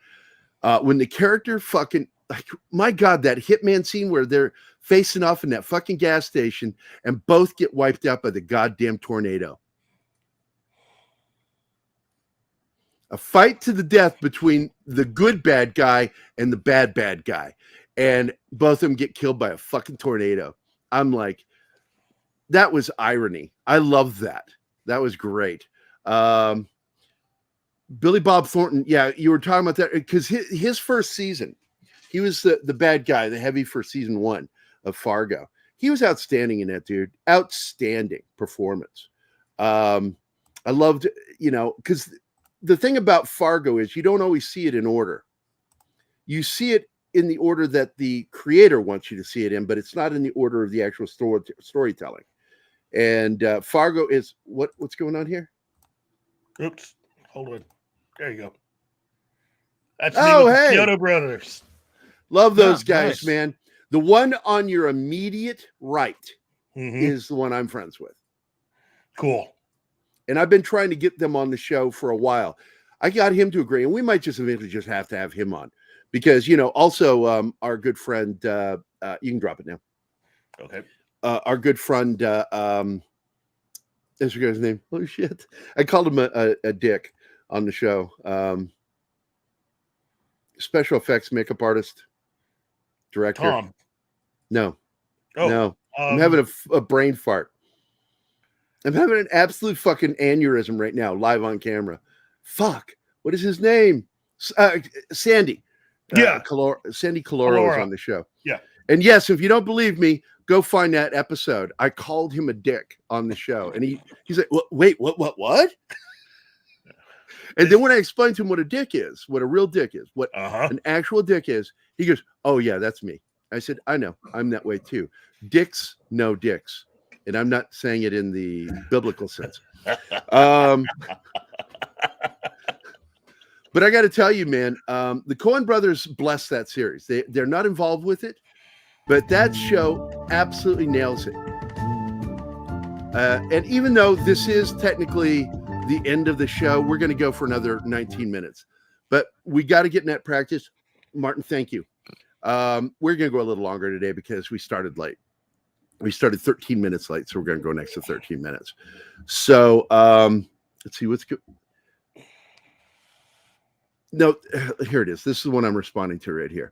When the character fucking like, my God, that Hitman scene where they're facing off in that fucking gas station and both get wiped out by the goddamn tornado. A fight to the death between the good bad guy and the bad guy. And both of them get killed by a fucking tornado. I'm like, that was irony. I love that. That was great. Billy Bob Thornton. Yeah, you were talking about that because his first season, he was the bad guy, the heavy for season 1 of Fargo. He was outstanding in that, dude. Outstanding performance. I loved, because the thing about Fargo is you don't always see it in order. You see it in the order that the creator wants you to see it in, but it's not in the order of the actual storytelling. And Fargo is what's going on here? Oops, hold on. There you go. That's me with the Kyoto Brothers. Love those guys, nice. Man. The one on your immediate right is the one I'm friends with. Cool. And I've been trying to get them on the show for a while. I got him to agree, and we might just eventually just have to have him on because, also our good friend, you can drop it now. Okay. Our good friend, I forget his name. Oh, shit. I called him a dick on the show. Special effects makeup artist, director. Tom. No. No. I'm having a brain fart. I'm having an absolute fucking aneurysm right now, live on camera. Fuck. What is his name? Sandy. Yeah. Sandy Caloro is on the show. Yeah. And yes, if you don't believe me, go find that episode. I called him a dick on the show. And he's like, wait, what? And then when I explained to him what a dick is, what a real dick is, what an actual dick is, he goes, oh, yeah, that's me. I said, I know. I'm that way, too. Dicks, no dicks. And I'm not saying it in the biblical sense. But I got to tell you, man, the Coen brothers blessed that series. They're not involved with it, but that show absolutely nails it. And even though this is technically the end of the show, we're going to go for another 19 minutes. But we got to get in that practice. Martin, thank you. We're going to go a little longer today because we started late. We started 13 minutes late, so we're going to go next to 13 minutes. So let's see what's good. No, here it is. This is the one I'm responding to right here.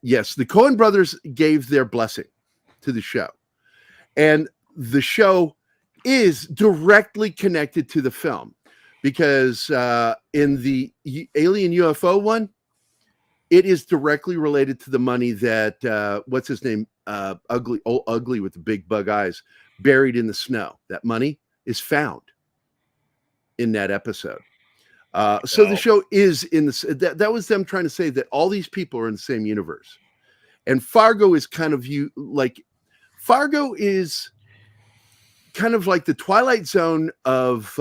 Yes, the Coen brothers gave their blessing to the show. And the show is directly connected to the film because in the Alien UFO one, it is directly related to the money that, what's his name? Ugly with the big bug eyes, buried in the snow. That money is found in that episode. So the show is in the that was them trying to say that all these people are in the same universe, and Fargo is kind of Fargo is kind of like the Twilight Zone of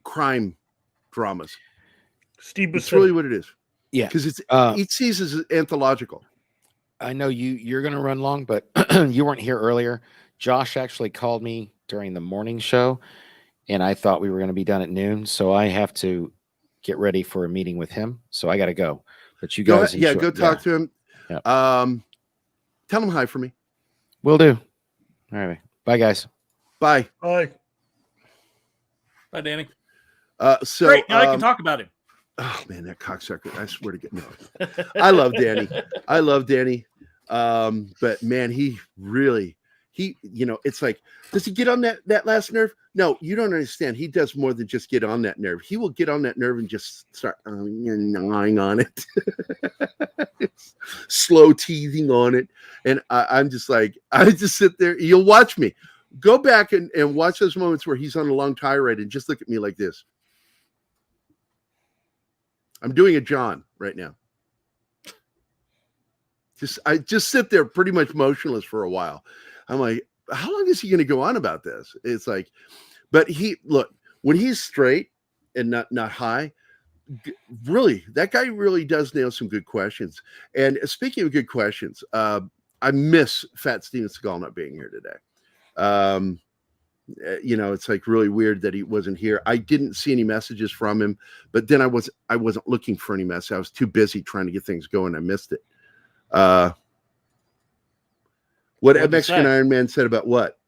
crime dramas. Steve, it's really what it is. Yeah, because it's each season is anthological. I know you're going to run long, but you weren't here earlier. Josh actually called me during the morning show, and I thought we were going to be done at noon, so I have to get ready for a meeting with him. So I got to go. But you guys, go talk to him. Yeah. Tell him hi for me. Will do. All right, bye, guys. Bye. Bye. Bye, Danny. So great. Now I can talk about him. Oh man, that cocksucker! I swear to God, no. I love Danny. But man, he really, it's like, does he get on that last nerve? No, you don't understand. He does more than just get on that nerve. He will get on that nerve and just start gnawing on it, slow teething on it. And I'm just like, I just sit there. You'll watch me. Go back and watch those moments where he's on a long tirade and just look at me like this. I'm doing a John right now. I just sit there pretty much motionless for a while. I'm like, how long is he going to go on about this? It's like, but when he's straight and not high, really, that guy really does nail some good questions. And speaking of good questions, I miss Fat Steven Seagal not being here today. It's like really weird that he wasn't here. I didn't see any messages from him, but then I wasn't looking for any message. I was too busy trying to get things going. I missed it. What Mexican Iron Man said about what?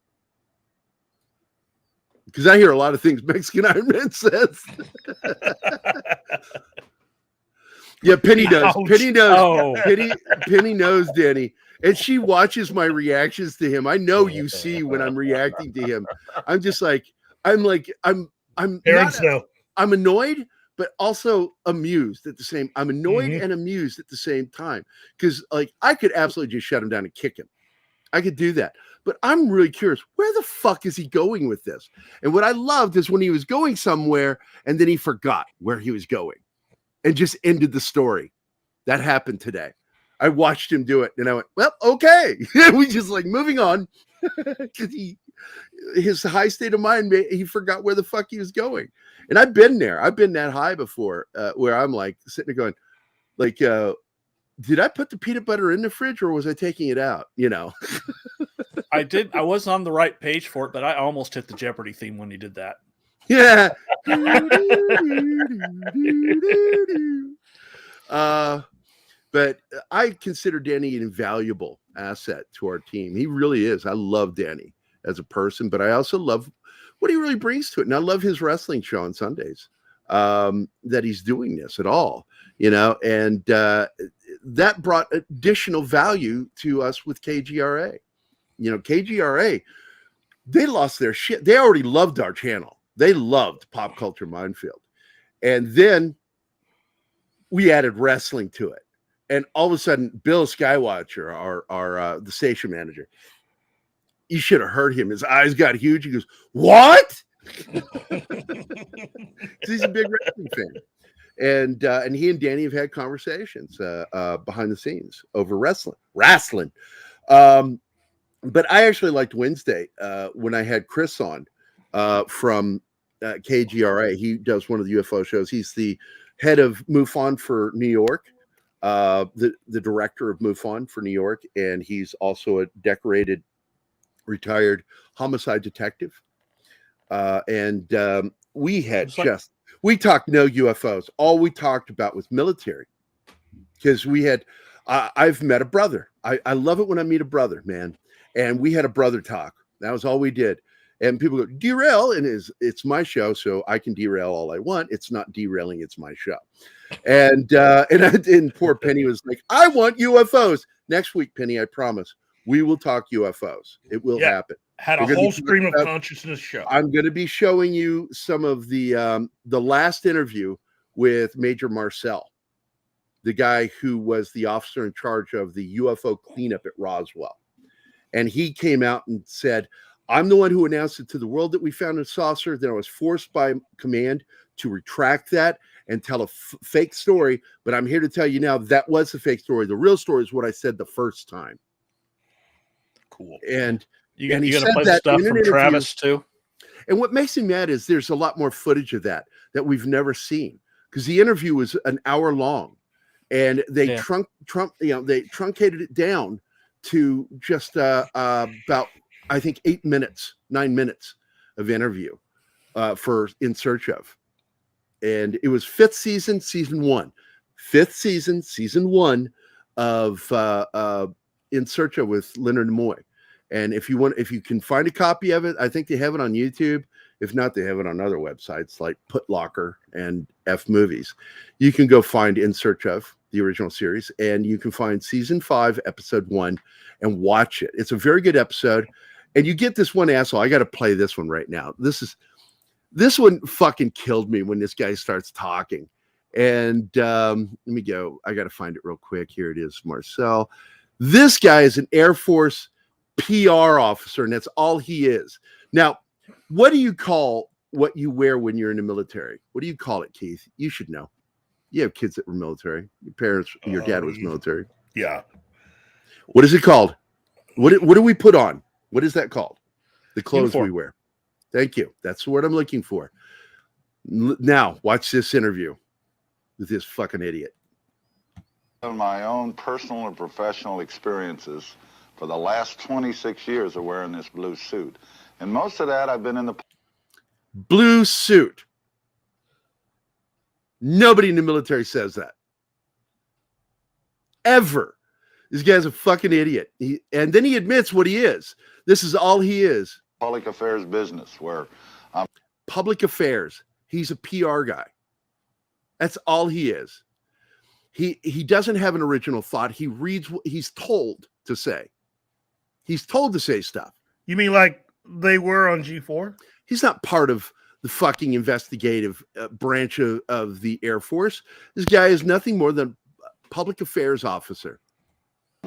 Because I hear a lot of things Mexican Iron Man says. Yeah, Penny knows. Penny knows. Oh. Penny knows, Danny. And she watches my reactions to him. I know you see when I'm reacting to him. I'm just like, I'm parents know. I'm annoyed, but also amused at the same. I'm annoyed and amused at the same time. Because like I could absolutely just shut him down and kick him. I could do that. But I'm really curious, where the fuck is he going with this? And what I loved is when he was going somewhere and then he forgot where he was going and just ended the story. That happened today. I watched him do it and I went, well, okay. We just like moving on because his high state of mind, he forgot where the fuck he was going. And I've been there. I've been that high before where I'm like sitting there going like, did I put the peanut butter in the fridge or was I taking it out? I did. I wasn't on the right page for it, but I almost hit the Jeopardy theme when you did that. Yeah. But I consider Danny an invaluable asset to our team. He really is. I love Danny as a person, but I also love what he really brings to it. And I love his wrestling show on Sundays, that he's doing this at all, and that brought additional value to us with KGRA. KGRA, they lost their shit. They already loved our channel. They loved Pop Culture Minefield. And then we added wrestling to it. And all of a sudden, Bill Skywatcher, our the station manager, you should have heard him. His eyes got huge. He goes, "What?" He's a big wrestling fan. And he and Danny have had conversations behind the scenes over wrestling. But I actually liked Wednesday when I had Chris on from KGRA. He does one of the UFO shows. He's the head of MUFON for New York, the director of MUFON for New York, and he's also a decorated retired homicide detective. We talked no UFOs. All we talked about was military because we had. I've met a brother. I love it when I meet a brother, man. And we had a brother talk. That was all we did. And people go, derail, and it's my show, so I can derail all I want. It's not derailing, it's my show. And poor Penny was like, I want UFOs. Next week, Penny, I promise, we will talk UFOs. It will happen. Had a whole stream of consciousness show. I'm going to be showing you some of the last interview with Major Marcel, the guy who was the officer in charge of the UFO cleanup at Roswell. And he came out and said, I'm the one who announced it to the world that we found a saucer. Then I was forced by command to retract that and tell a fake story. But I'm here to tell you now that was the fake story. The real story is what I said the first time. Cool. And you got to play stuff from Travis too. And what makes me mad is there's a lot more footage of that we've never seen because the interview was an hour long, and they truncated it down to just about, I think, 9 minutes of interview for In Search Of. And it was fifth season, season one of In Search Of with Leonard Nimoy. And if you can find a copy of it, I think they have it on YouTube. If not, they have it on other websites like Putlocker and F Movies. You can go find In Search Of, the original series, and you can find season 5, episode 1, and watch it. It's a very good episode. And you get this one asshole. I got to play this one right now. This one fucking killed me when this guy starts talking. And let me go. I got to find it real quick. Here it is, Marcel. This guy is an Air Force PR officer, and that's all he is. Now, what do you call what you wear when you're in the military? What do you call it, Keith? You should know. You have kids that were military. Your dad was military. Yeah. What is it called? What do we put on? What is that called? The clothes we wear. Thank you. That's what I'm looking for. Now, watch this interview with this fucking idiot. Of my own personal and professional experiences for the last 26 years of wearing this blue suit. And most of that, I've been in the blue suit. Nobody in the military says that. Ever. This guy's a fucking idiot. And then he admits what he is. This is all he is. public affairs business where public affairs. He's a PR guy. That's all he is. He doesn't have an original thought. He reads what he's told to say. He's told to say stuff. You mean like they were on G4? He's not part of the fucking investigative branch of the Air Force. This guy is nothing more than a public affairs officer.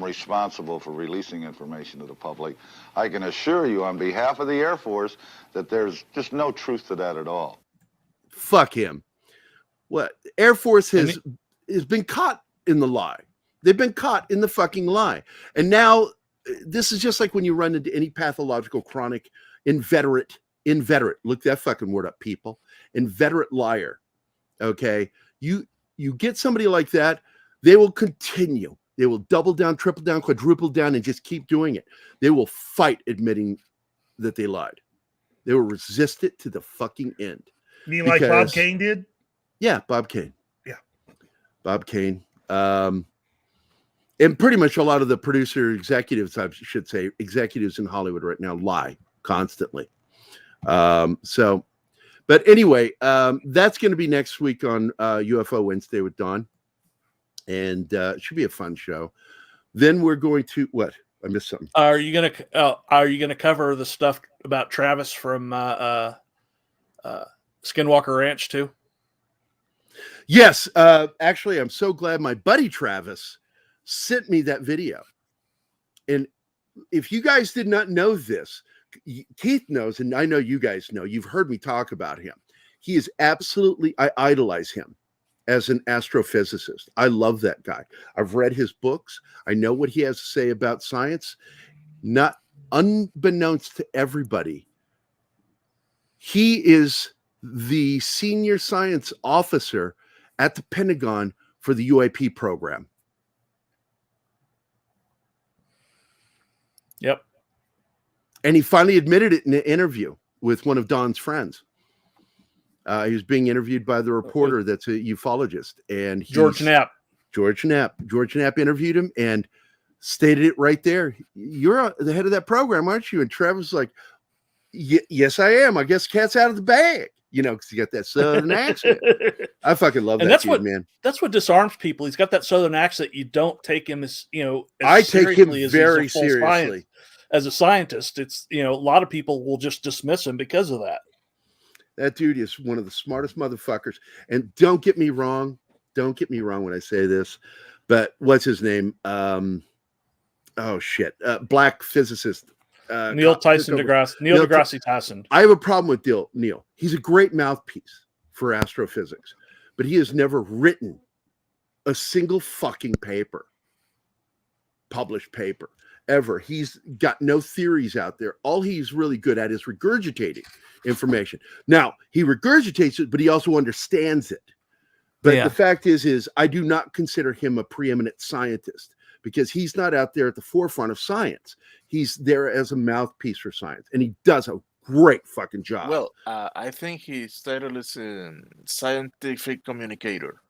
responsible for releasing information to the public. I can assure you on behalf of the Air Force that there's just no truth to that at all. Fuck him. What? Air Force has been caught in the lie. They've been caught in the fucking lie. And now this is just like when you run into any pathological, chronic, inveterate, look that fucking word up, people. Inveterate liar. Okay. You get somebody like that, they will continue. They will double down, triple down, quadruple down, and just keep doing it. They will fight admitting that they lied. They will resist it to the fucking end. You mean like Bob Kane did? Yeah, Bob Kane. Yeah. Bob Kane. And pretty much a lot of the producer executives, I should say, executives in Hollywood right now lie constantly. But anyway, that's going to be next week on UFO Wednesday with Dawn. And it should be a fun show. Then we're going to what? I missed something. Are you gonna cover the stuff about Travis from Skinwalker Ranch too? Yes. Actually, I'm so glad my buddy Travis sent me that video. And if you guys did not know this, Keith knows, and I know you guys know. You've heard me talk about him. He is absolutely. I idolize him as an astrophysicist. I love that guy. I've read his books. I know what he has to say about science. Not unbeknownst to everybody, he is the senior science officer at the Pentagon for the UAP program. Yep. And he finally admitted it in an interview with one of Don's friends. He was being interviewed by the reporter that's a ufologist. And George Knapp. George Knapp interviewed him and stated it right there. You're the head of that program, aren't you? And Travis was like, yes, I am. I guess cat's out of the bag. You know, because he got that southern accent. I fucking love that dude, man. That's what disarms people. He's got that southern accent. You don't take him as, I take him very seriously. As a scientist, it's, a lot of people will just dismiss him because of that. That dude is one of the smartest motherfuckers. And don't get me wrong when I say this, but what's his name? Black physicist. Neil deGrasse Tyson. I have a problem with Neil. He's a great mouthpiece for astrophysics, but he has never written a single fucking published paper, ever. He's got no theories out there. All he's really good at is regurgitating information. Now, he regurgitates it, but he also understands it. But the fact is I do not consider him a preeminent scientist because he's not out there at the forefront of science. He's there as a mouthpiece for science, and he does a great fucking job. Well, I think his title is scientific communicator.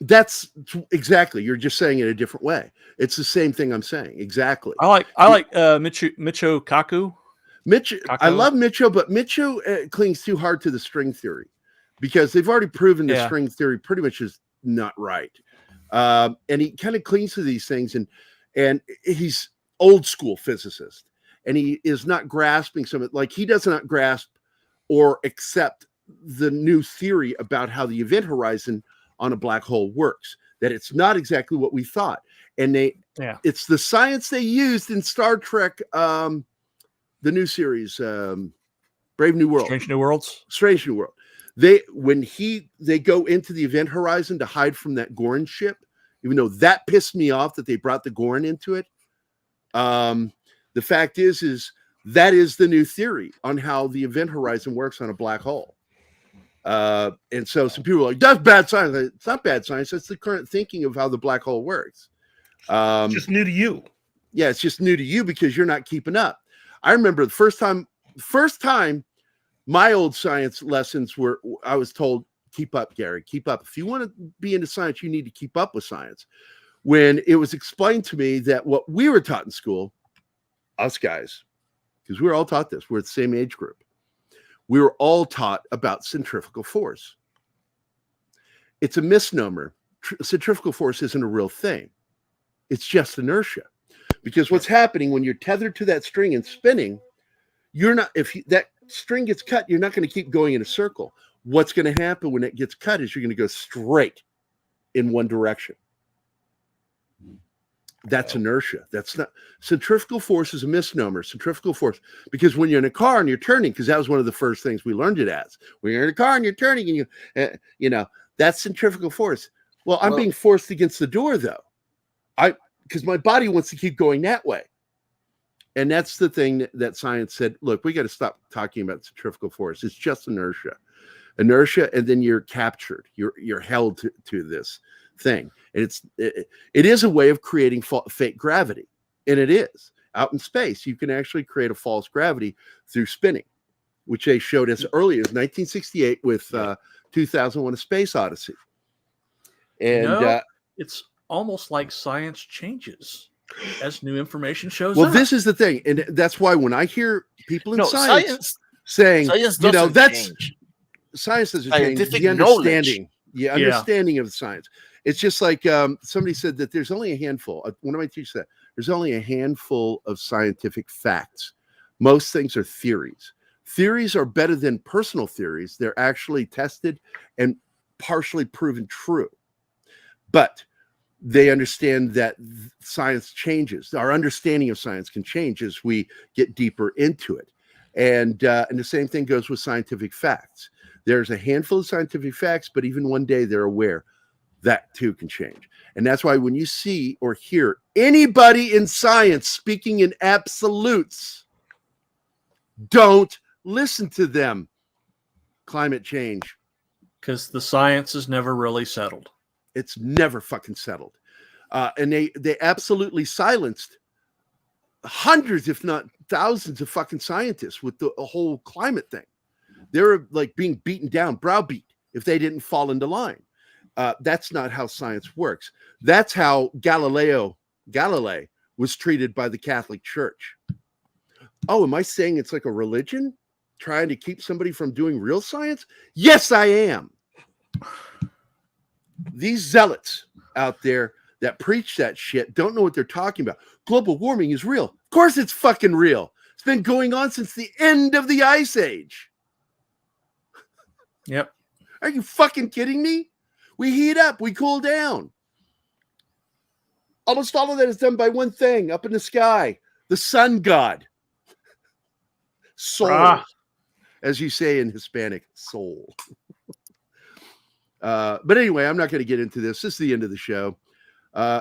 That's exactly. You're just saying it a different way. It's the same thing I'm saying. Exactly. I like Michio Kaku. I love Michio, but Michio clings too hard to the string theory because they've already proven the string theory pretty much is not right. And he kind of clings to these things, and he's old school physicist, and he is not grasping some of, like, he does not grasp or accept the new theory about how the event horizon on a black hole works, that it's not exactly what we thought. And it's the science they used in Star Trek, the new series, Brave New World. Strange New Worlds. Strange New World. They go into the event horizon to hide from that Gorn ship, even though that pissed me off that they brought the Gorn into it. The fact is that is the new theory on how the event horizon works on a black hole. And so some people are like, that's bad science. It's not bad science. That's the current thinking of how the black hole works. It's just new to you. Yeah, it's just new to you because you're not keeping up. I remember the first time first time my old science lessons were, I was told, keep up, Gary, keep up. If you want to be into science, you need to keep up with science. When it was explained to me that what we were taught in school, us guys, because we were all taught this, we're the same age group, we were all taught about centrifugal force. It's a misnomer. Centrifugal force isn't a real thing. It's just inertia. Because what's happening when you're tethered to that string and spinning, you're not, that string gets cut, you're not going to keep going in a circle. What's going to happen when it gets cut is you're going to go straight in one direction. That's inertia. That's not, centrifugal force is a misnomer. Centrifugal force, because when you're in a car and you're turning, because that was one of the first things we learned it as. When you're in a car and you're turning and you know, that's centrifugal force. Well, I'm being forced against the door though. Because my body wants to keep going that way. And that's the thing that science said, look, we got to stop talking about centrifugal force. It's just inertia. Inertia, and then you're captured. You're held to this thing. And it is a way of creating fake gravity. And it is. Out in space, you can actually create a false gravity through spinning, which they showed as early as 1968 with 2001: A Space Odyssey. And it's almost like science changes as new information shows up. Well, this is the thing. And that's why when I hear people in science saying, you know, that's change. Science doesn't change. The understanding, understanding of science. It's just like somebody said that there's only a handful. One of my teachers said there's only a handful of scientific facts. Most things are theories. Theories are better than personal theories. They're actually tested and partially proven true. But they understand that science changes. Our understanding of science can change as we get deeper into it. And the same thing goes with scientific facts. There's a handful of scientific facts, but even one day they're aware that too can change. And that's why when you see or hear anybody in science speaking in absolutes, don't listen to them. Climate change. Because the science is never really settled. It's never fucking settled. And they absolutely silenced hundreds, if not thousands of fucking scientists with the whole climate thing. They were like being beaten down, browbeat, if they didn't fall into line. That's not how science works. That's how Galilei was treated by the Catholic Church. Oh, am I saying it's like a religion trying to keep somebody from doing real science? Yes, I am. These zealots out there that preach that shit don't know what they're talking about. Global warming is real. Of course it's fucking real. It's been going on since the end of the Ice Age. Yep. Are you fucking kidding me? We heat up. We cool down. Almost all of that is done by one thing up in the sky. The sun god. Soul. As you say in Hispanic, soul. But anyway, I'm not going to get into this. This is the end of the show.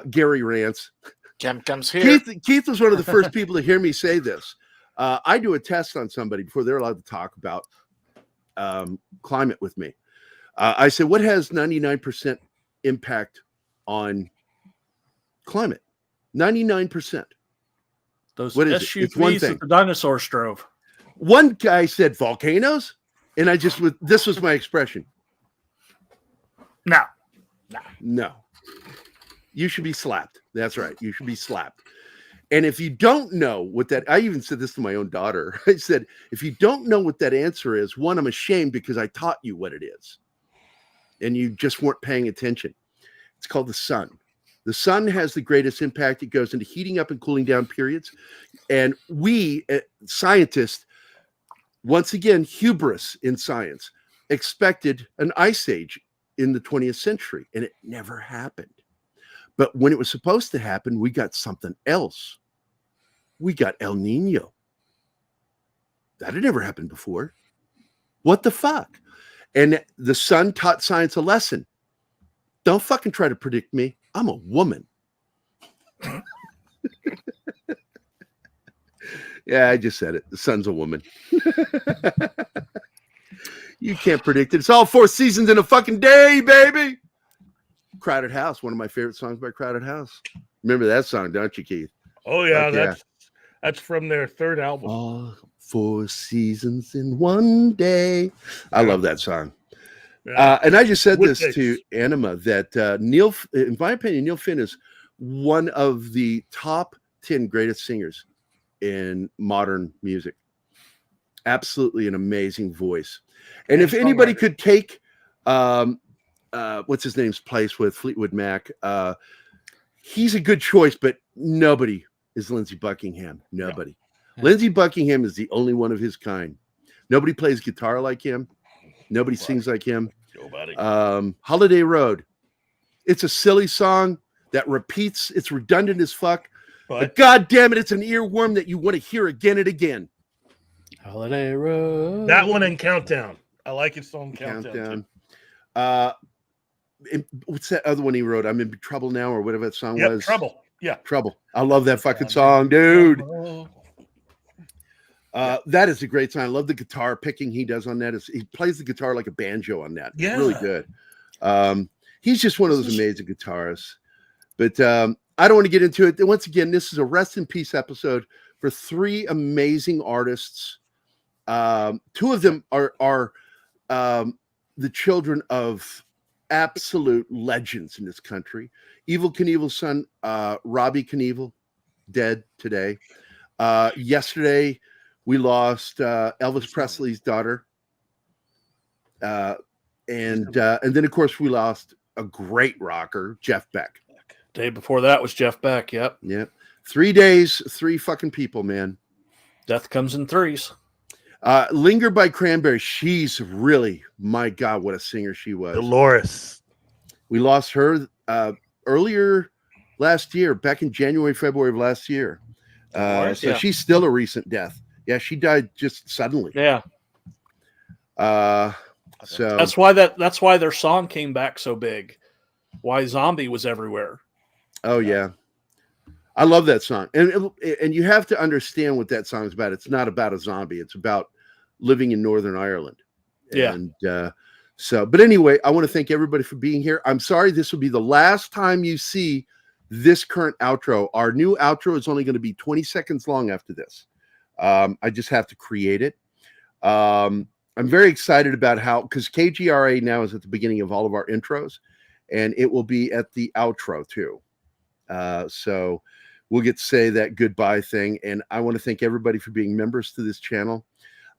Gary rants. Cam comes here. Keith was one of the first people to hear me say this. I do a test on somebody before they're allowed to talk about climate with me. I said, what has 99% impact on climate? 99%. Those what is SUVs it? That the dinosaurs drove. One guy said volcanoes, and this was my expression. No. You should be slapped. That's right. You should be slapped. And if you don't know what that, I even said this to my own daughter. I said, if you don't know what that answer is, one, I'm ashamed because I taught you what it is. And you just weren't paying attention. It's called the sun. The sun has the greatest impact. It goes into heating up and cooling down periods. And we, scientists, once again, hubris in science, expected an ice age in the 20th century, and it never happened. But when it was supposed to happen, we got something else. We got El Nino. That had never happened before. What the fuck? And the sun taught science a lesson. Don't fucking try to predict me. I'm a woman. Yeah, I just said it. The sun's a woman. You can't predict it. It's all 4 seasons in a fucking day, baby. Crowded House, one of my favorite songs by Crowded House. Remember that song, don't you, Keith? Oh yeah, That's from their third album. All 4 seasons in one day. I love that song. Yeah. And I just said Wood this takes. to Anima that Neil, in my opinion, Neil Finn is one of the top 10 greatest singers in modern music. Absolutely an amazing voice. And if anybody could take what's his name's place with Fleetwood Mac, he's a good choice, but nobody is Lindsey Buckingham. Nobody. Yeah. Lindsey Buckingham is the only one of his kind. Nobody plays guitar like him. Nobody sings like him. Nobody. Holiday Road. It's a silly song that repeats. It's redundant as fuck. But God damn it, it's an earworm that you want to hear again and again. Holiday Road. That one and Countdown. I like his song Countdown. What's that other one he wrote? I'm in Trouble Now, or whatever that song was. Trouble. Yeah. Trouble. I love that fucking song, dude. That is a great song. I love the guitar picking he does on that. He plays the guitar like a banjo on that. Yeah. It's really good. He's just one of those amazing guitarists. But I don't want to get into it. Once again, this is a rest in peace episode for 3 amazing artists. 2 of them are the children of absolute legends in this country. Evel Knievel's son, Robbie Knievel, dead today. Yesterday, we lost Elvis Presley's daughter. And then, of course, we lost a great rocker, Jeff Beck. Day before that was Jeff Beck. Yep. 3 days, 3 fucking people, man. Death comes in threes. Linger by Cranberry. She's really, my God, what a singer she was. Dolores. We lost her earlier last year, back in January, February of last year. So she's still a recent death. Yeah, she died just suddenly. Yeah. So that's why their song came back so big. Why Zombie was everywhere. Oh yeah. I love that song. And you have to understand what that song is about. It's not about a zombie. It's about living in Northern Ireland. Yeah. And but anyway, I want to thank everybody for being here. I'm sorry this will be the last time you see this current outro. Our new outro is only going to be 20 seconds long after this. I just have to create it. I'm very excited about because KGRA now is at the beginning of all of our intros, and it will be at the outro too. So we'll get to say that goodbye thing. And I want to thank everybody for being members to this channel.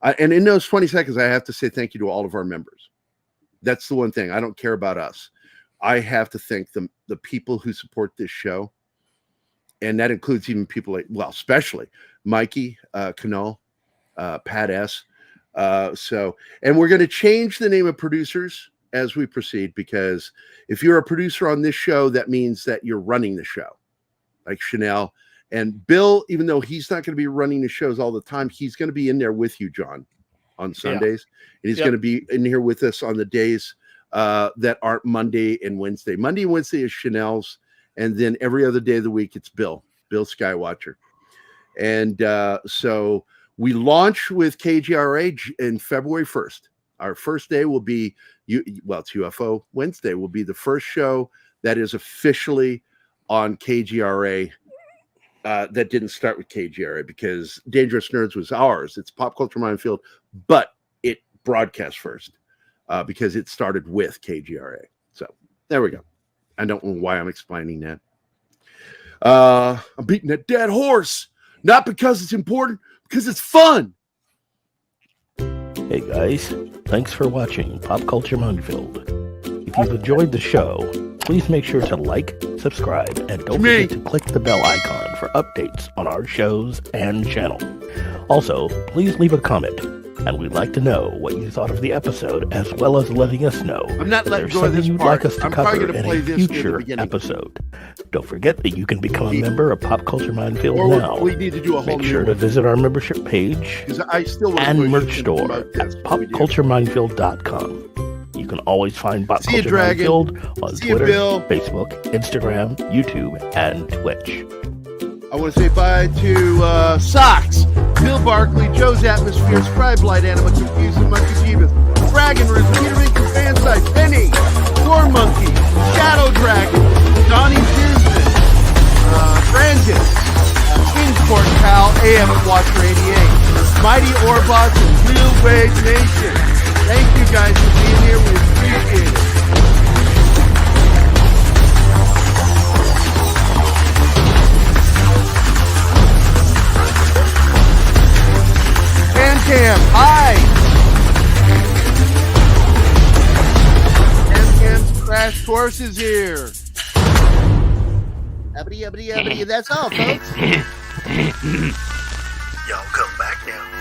And in those 20 seconds, I have to say thank you to all of our members. That's the one thing. I don't care about us. I have to thank the people who support this show. And that includes even people like, well, especially Mikey, Canal, Pat S. And we're going to change the name of producers as we proceed, because if you're a producer on this show, that means that you're running the show, like Chanel and Bill. Even though he's not going to be running the shows all the time, he's going to be in there with you, John, on Sundays. And he's going to be in here with us on the days that aren't Monday and Wednesday. Monday and Wednesday is Chanel's, and then every other day of the week it's Bill Skywatcher. And so we launch with KGRA in February 1st. Our first day will be, it's UFO Wednesday, will be the first show that is officially on KGRA that didn't start with KGRA, because Dangerous Nerds was ours. It's Pop Culture Minefield, but it broadcast first because it started with KGRA. So there we go. I don't know why I'm explaining that. I'm beating that dead horse, not because it's important, because it's fun. Hey guys, thanks for watching Pop Culture Minefield. If you've enjoyed the show, please make sure to like, subscribe, and don't forget to click the bell icon for updates on our shows and channel. Also, please leave a comment, and we'd like to know what you thought of the episode, as well as letting us know I'm not if letting there's go of something this you'd part. like us to I'm probably cover gonna in play a this near the future beginning. episode. Don't forget that you can become a member of Pop Culture Minefield Or now. we need to do a whole Make new sure to one. visit our membership page I still and merch store at popcultureminefield.com. You can always find Pop See you, Culture Dragon. Minefield on See you, Twitter, Bill. Facebook, Instagram, YouTube, and Twitch. I want to say bye to Socks, Bill Barkley, Joe's Atmosphere, Scribe-Light, Anima, Confused, and Monkey Jeebus, Dragon Riz, Peter Rican Fanside, Penny, Storm Monkey, Shadow Dragon, Donnie Pearson, Brandon, Kingsport Pal, KF and Watcher 88, Mighty Orbots and Real Wave Nation. Thank you guys for being here. We appreciate it. Cam, hi! Cam's Crash Course is here. That's all, folks. Y'all come back now.